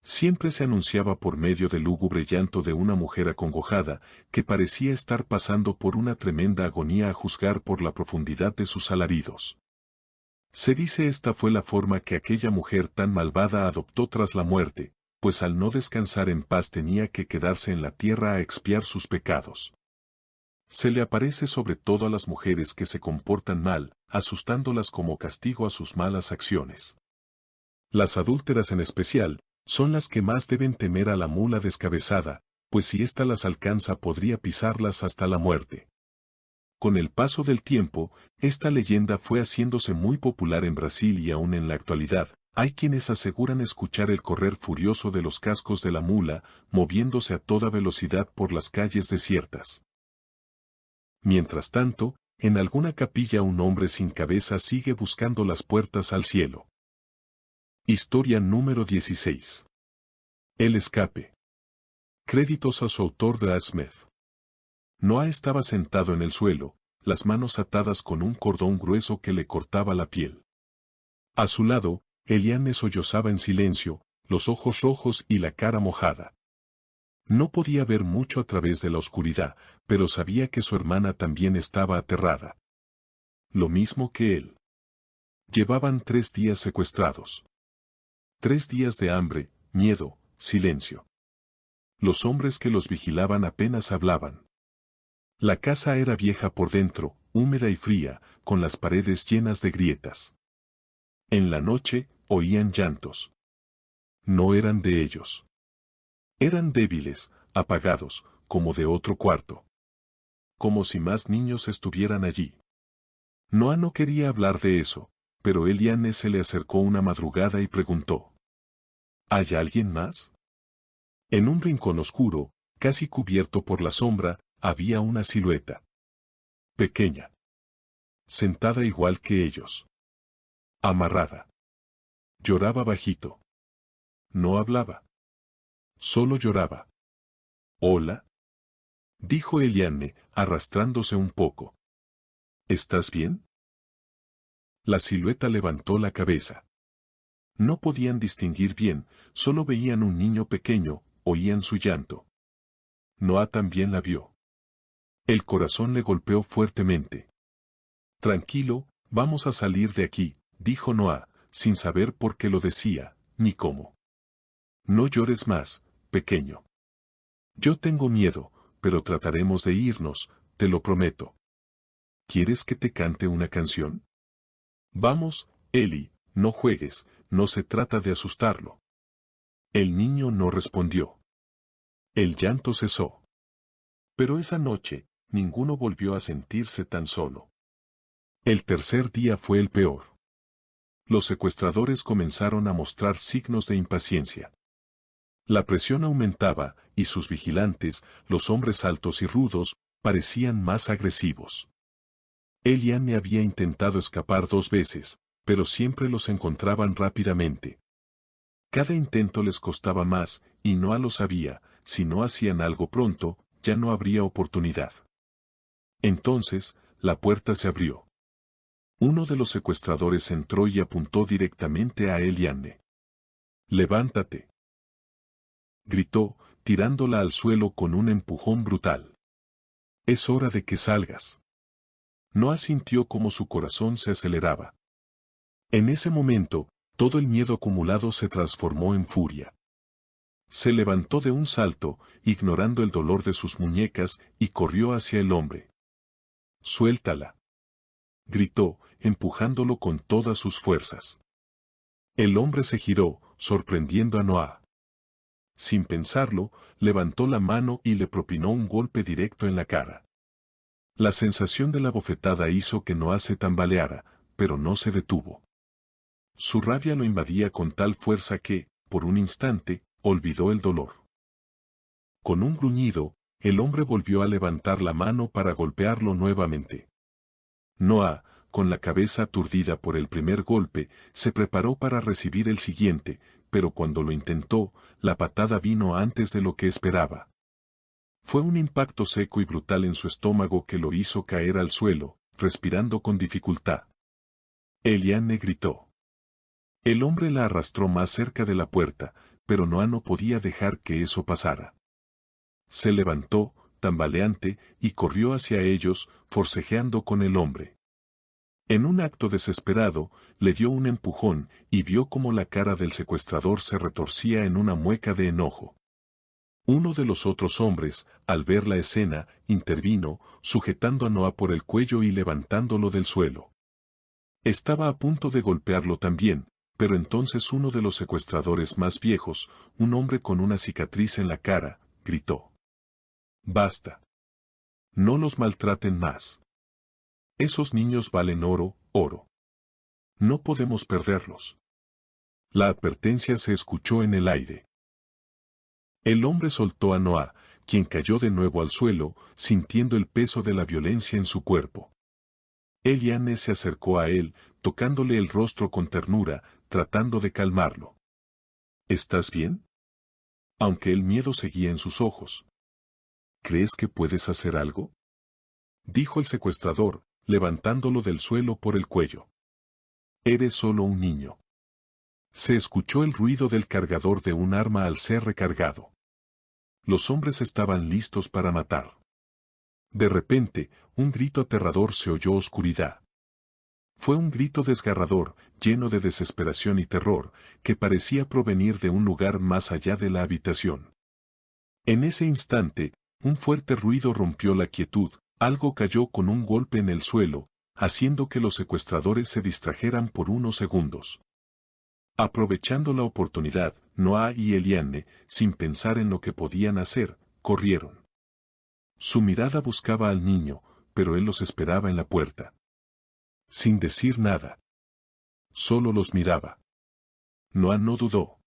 S1: Siempre se anunciaba por medio del lúgubre llanto de una mujer acongojada, que parecía estar pasando por una tremenda agonía a juzgar por la profundidad de sus alaridos. Se dice esta fue la forma que aquella mujer tan malvada adoptó tras la muerte, pues al no descansar en paz tenía que quedarse en la tierra a expiar sus pecados. Se le aparece sobre todo a las mujeres que se comportan mal, asustándolas como castigo a sus malas acciones. Las adúlteras en especial, son las que más deben temer a la mula descabezada, pues si ésta las alcanza podría pisarlas hasta la muerte. Con el paso del tiempo, esta leyenda fue haciéndose muy popular en Brasil y aún en la actualidad, hay quienes aseguran escuchar el correr furioso de los cascos de la mula, moviéndose a toda velocidad por las calles desiertas. Mientras tanto, en alguna capilla un hombre sin cabeza sigue buscando las puertas al cielo. Historia número 16. El escape. Créditos a su autor D. A. Smith. Noah estaba sentado en el suelo, las manos atadas con un cordón grueso que le cortaba la piel. A su lado, Eliane sollozaba en silencio, los ojos rojos y la cara mojada. No podía ver mucho a través de la oscuridad, pero sabía que su hermana también estaba aterrada. Lo mismo que él. Llevaban 3 días secuestrados. 3 días de hambre, miedo, silencio. Los hombres que los vigilaban apenas hablaban. La casa era vieja por dentro, húmeda y fría, con las paredes llenas de grietas. En la noche, oían llantos. No eran de ellos. Eran débiles, apagados, como de otro cuarto. Como si más niños estuvieran allí. Noah no quería hablar de eso, pero Eliane se le acercó una madrugada y preguntó: ¿Hay alguien más? En un rincón oscuro, casi cubierto por la sombra, había una silueta. Pequeña. Sentada igual que ellos. Amarrada. Lloraba bajito. No hablaba. Solo lloraba. «Hola», dijo Eliane, arrastrándose un poco. «¿Estás bien?» La silueta levantó la cabeza. No podían distinguir bien, solo veían un niño pequeño, oían su llanto. Noah también la vio. El corazón le golpeó fuertemente. «Tranquilo, vamos a salir de aquí», dijo Noah, sin saber por qué lo decía, ni cómo. «No llores más, pequeño. Yo tengo miedo, pero trataremos de irnos, te lo prometo. ¿Quieres que te cante una canción?» «Vamos, Eli, no juegues, no se trata de asustarlo». El niño no respondió. El llanto cesó. Pero esa noche, ninguno volvió a sentirse tan solo. El tercer día fue el peor. Los secuestradores comenzaron a mostrar signos de impaciencia. La presión aumentaba, y sus vigilantes, los hombres altos y rudos, parecían más agresivos. Eliane había intentado escapar 2 veces, pero siempre los encontraban rápidamente. Cada intento les costaba más, y Noah lo sabía, si no hacían algo pronto, ya no habría oportunidad. Entonces, la puerta se abrió. Uno de los secuestradores entró y apuntó directamente a Eliane. «Levántate», gritó, tirándola al suelo con un empujón brutal. «Es hora de que salgas». Noah sintió como su corazón se aceleraba. En ese momento, todo el miedo acumulado se transformó en furia. Se levantó de un salto, ignorando el dolor de sus muñecas, y corrió hacia el hombre. «Suéltala», gritó, empujándolo con todas sus fuerzas. El hombre se giró, sorprendiendo a Noah. Sin pensarlo, levantó la mano y le propinó un golpe directo en la cara. La sensación de la bofetada hizo que Noah se tambaleara, pero no se detuvo. Su rabia lo invadía con tal fuerza que, por un instante, olvidó el dolor. Con un gruñido, el hombre volvió a levantar la mano para golpearlo nuevamente. Noah, con la cabeza aturdida por el primer golpe, se preparó para recibir el siguiente, pero cuando lo intentó, la patada vino antes de lo que esperaba. Fue un impacto seco y brutal en su estómago que lo hizo caer al suelo, respirando con dificultad. Eliane gritó. El hombre la arrastró más cerca de la puerta, pero Noah no podía dejar que eso pasara. Se levantó, tambaleante, y corrió hacia ellos, forcejeando con el hombre. En un acto desesperado, le dio un empujón y vio cómo la cara del secuestrador se retorcía en una mueca de enojo. Uno de los otros hombres, al ver la escena, intervino, sujetando a Noah por el cuello y levantándolo del suelo. Estaba a punto de golpearlo también, pero entonces uno de los secuestradores más viejos, un hombre con una cicatriz en la cara, gritó. «Basta. No los maltraten más. Esos niños valen oro, oro. No podemos perderlos». La advertencia se escuchó en el aire. El hombre soltó a Noah, quien cayó de nuevo al suelo, sintiendo el peso de la violencia en su cuerpo. Eliane se acercó a él, tocándole el rostro con ternura, tratando de calmarlo. «¿Estás bien?», aunque el miedo seguía en sus ojos. «¿Crees que puedes hacer algo?», dijo el secuestrador, levantándolo del suelo por el cuello. «Eres solo un niño». Se escuchó el ruido del cargador de un arma al ser recargado. Los hombres estaban listos para matar. De repente, un grito aterrador se oyó oscuridad. Fue un grito desgarrador, lleno de desesperación y terror, que parecía provenir de un lugar más allá de la habitación. En ese instante, un fuerte ruido rompió la quietud, algo cayó con un golpe en el suelo, haciendo que los secuestradores se distrajeran por unos segundos. Aprovechando la oportunidad, Noah y Eliane, sin pensar en lo que podían hacer, corrieron. Su mirada buscaba al niño, pero él los esperaba en la puerta. Sin decir nada. Solo los miraba. Noah no dudó.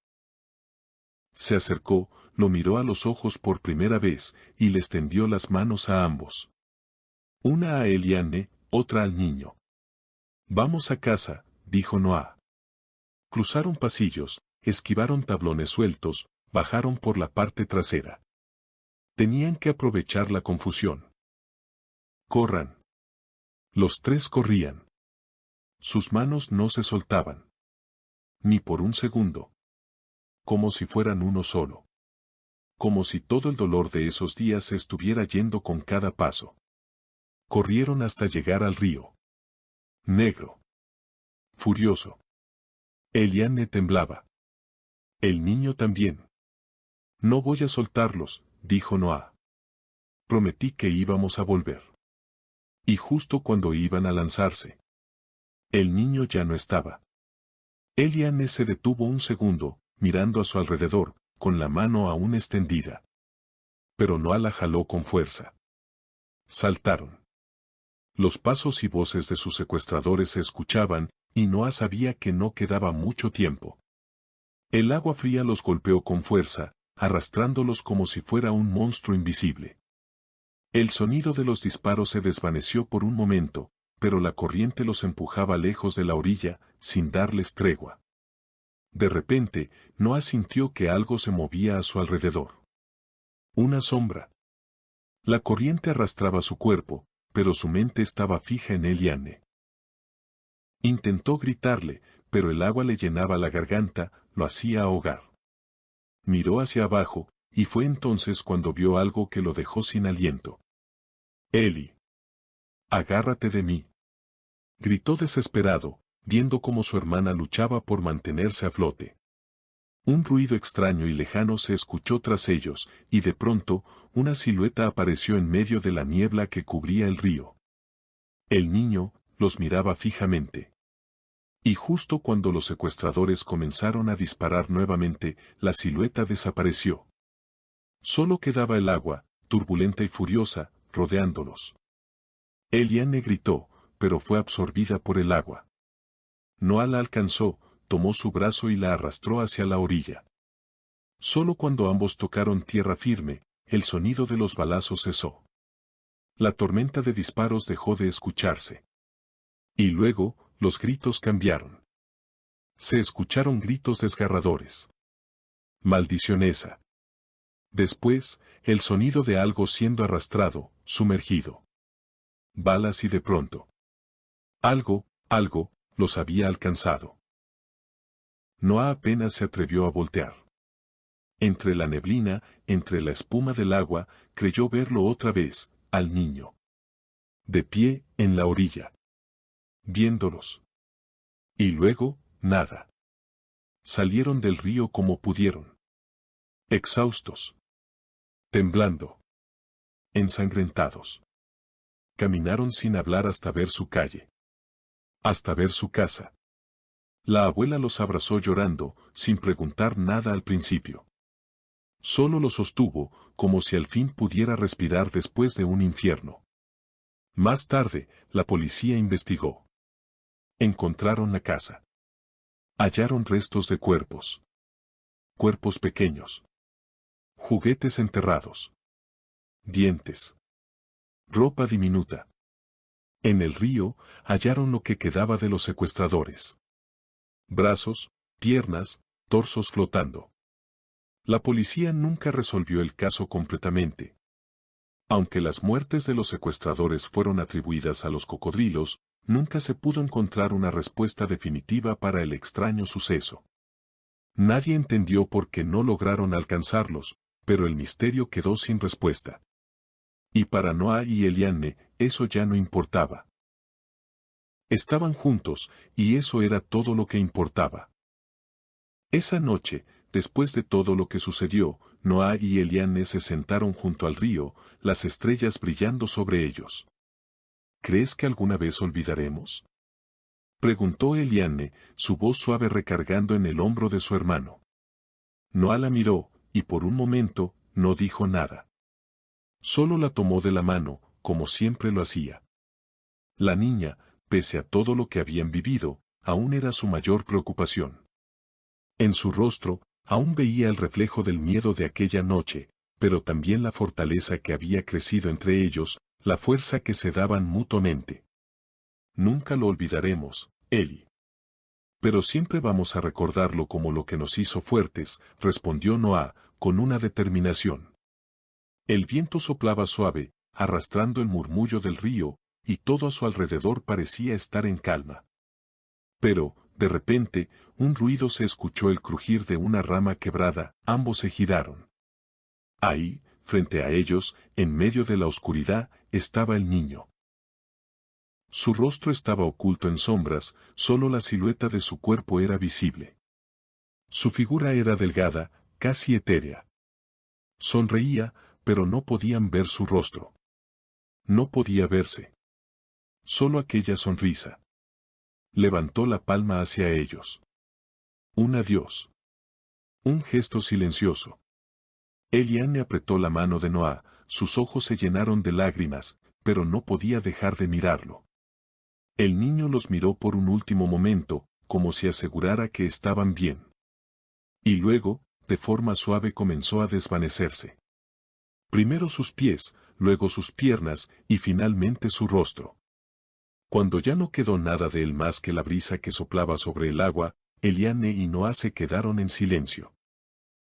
S1: Se acercó, lo miró a los ojos por primera vez, y les tendió las manos a ambos. Una a Eliane, otra al niño. «Vamos a casa», dijo Noah. Cruzaron pasillos, esquivaron tablones sueltos, bajaron por la parte trasera. Tenían que aprovechar la confusión. «Corran». Los tres corrían. Sus manos no se soltaban. Ni por un segundo. Como si fueran uno solo. Como si todo el dolor de esos días se estuviera yendo con cada paso. Corrieron hasta llegar al río. Negro. Furioso. Eliane temblaba. El niño también. «No voy a soltarlos», dijo Noah. «Prometí que íbamos a volver». Y justo cuando iban a lanzarse, el niño ya no estaba. Eliane se detuvo un segundo, mirando a su alrededor, con la mano aún extendida. Pero Noah la jaló con fuerza. Saltaron. Los pasos y voces de sus secuestradores se escuchaban, y Noah sabía que no quedaba mucho tiempo. El agua fría los golpeó con fuerza, arrastrándolos como si fuera un monstruo invisible. El sonido de los disparos se desvaneció por un momento, pero la corriente los empujaba lejos de la orilla, sin darles tregua. De repente, Noah sintió que algo se movía a su alrededor. Una sombra. La corriente arrastraba su cuerpo, pero su mente estaba fija en Eliane. Intentó gritarle, pero el agua le llenaba la garganta, lo hacía ahogar. Miró hacia abajo, y fue entonces cuando vio algo que lo dejó sin aliento. «Eli. Agárrate de mí», gritó desesperado, viendo cómo su hermana luchaba por mantenerse a flote. Un ruido extraño y lejano se escuchó tras ellos, y de pronto, una silueta apareció en medio de la niebla que cubría el río. El niño los miraba fijamente. Y justo cuando los secuestradores comenzaron a disparar nuevamente, la silueta desapareció. Solo quedaba el agua, turbulenta y furiosa, rodeándolos. Eliane gritó, pero fue absorbida por el agua. Noah la alcanzó, tomó su brazo y la arrastró hacia la orilla. Solo cuando ambos tocaron tierra firme, el sonido de los balazos cesó. La tormenta de disparos dejó de escucharse. Y luego, los gritos cambiaron. Se escucharon gritos desgarradores. Maldición esa. Después, el sonido de algo siendo arrastrado, sumergido. Balas y de pronto. Algo, los había alcanzado. Noah apenas se atrevió a voltear. Entre la neblina, entre la espuma del agua, creyó verlo otra vez, al niño. De pie, en la orilla. Viéndolos. Y luego, nada. Salieron del río como pudieron. Exhaustos. Temblando. Ensangrentados. Caminaron sin hablar hasta ver su calle. Hasta ver su casa. La abuela los abrazó llorando, sin preguntar nada al principio. Solo lo sostuvo, como si al fin pudiera respirar después de un infierno. Más tarde, la policía investigó. Encontraron la casa. Hallaron restos de cuerpos. Cuerpos pequeños. Juguetes enterrados. Dientes. Ropa diminuta. En el río, hallaron lo que quedaba de los secuestradores. Brazos, piernas, torsos flotando. La policía nunca resolvió el caso completamente. Aunque las muertes de los secuestradores fueron atribuidas a los cocodrilos, nunca se pudo encontrar una respuesta definitiva para el extraño suceso. Nadie entendió por qué no lograron alcanzarlos, pero el misterio quedó sin respuesta. Y para Noah y Eliane, eso ya no importaba. Estaban juntos, y eso era todo lo que importaba. Esa noche, después de todo lo que sucedió, Noah y Eliane se sentaron junto al río, las estrellas brillando sobre ellos. ¿Crees que alguna vez olvidaremos? Preguntó Eliane, su voz suave recargando en el hombro de su hermano. Noah la miró, y por un momento, no dijo nada. Solo la tomó de la mano, como siempre lo hacía. La niña, pese a todo lo que habían vivido, aún era su mayor preocupación. En su rostro, aún veía el reflejo del miedo de aquella noche, pero también la fortaleza que había crecido entre ellos, la fuerza que se daban mutuamente. Nunca lo olvidaremos, Eli. Pero siempre vamos a recordarlo como lo que nos hizo fuertes, respondió Noah, con una determinación. El viento soplaba suave, arrastrando el murmullo del río, y todo a su alrededor parecía estar en calma. Pero, de repente, un ruido se escuchó, el crujir de una rama quebrada, ambos se giraron. Ahí, frente a ellos, en medio de la oscuridad, estaba el niño. Su rostro estaba oculto en sombras, solo la silueta de su cuerpo era visible. Su figura era delgada, casi etérea. Sonreía, pero no podían ver su rostro. No podía verse. Solo aquella sonrisa. Levantó la palma hacia ellos. Un adiós. Un gesto silencioso. Eliane apretó la mano de Noah, sus ojos se llenaron de lágrimas, pero no podía dejar de mirarlo. El niño los miró por un último momento, como si asegurara que estaban bien. Y luego, de forma suave comenzó a desvanecerse. Primero sus pies, luego sus piernas, y finalmente su rostro. Cuando ya no quedó nada de él más que la brisa que soplaba sobre el agua, Eliane y Noah se quedaron en silencio.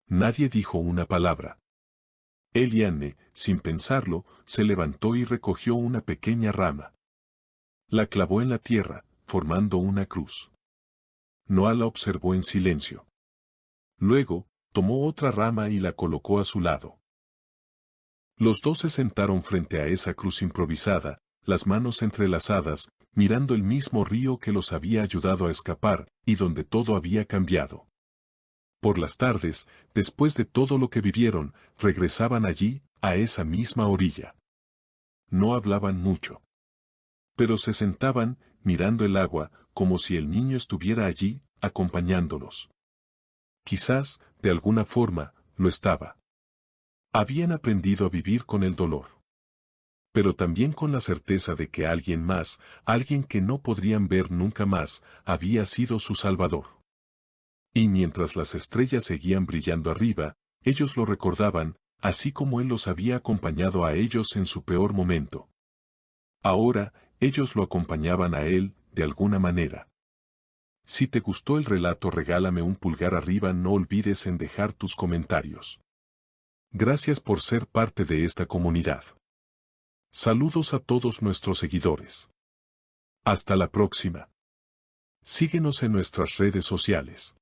S1: Nadie dijo una palabra. Eliane, sin pensarlo, se levantó y recogió una pequeña rama. La clavó en la tierra, formando una cruz. Noah la observó en silencio. Luego, tomó otra rama y la colocó a su lado. Los dos se sentaron frente a esa cruz improvisada, las manos entrelazadas, mirando el mismo río que los había ayudado a escapar, y donde todo había cambiado. Por las tardes, después de todo lo que vivieron, regresaban allí, a esa misma orilla. No hablaban mucho. Pero se sentaban, mirando el agua, como si el niño estuviera allí, acompañándolos. Quizás, de alguna forma, lo estaba. Habían aprendido a vivir con el dolor. pero también con la certeza de que alguien más, alguien que no podrían ver nunca más, había sido su salvador. Y mientras las estrellas seguían brillando arriba, ellos lo recordaban, así como él los había acompañado a ellos en su peor momento. Ahora, ellos lo acompañaban a él, de alguna manera. Si te gustó el relato, regálame un pulgar arriba, no olvides en dejar tus comentarios. Gracias por ser parte de esta comunidad. Saludos a todos nuestros seguidores. Hasta la próxima. Síguenos en nuestras redes sociales.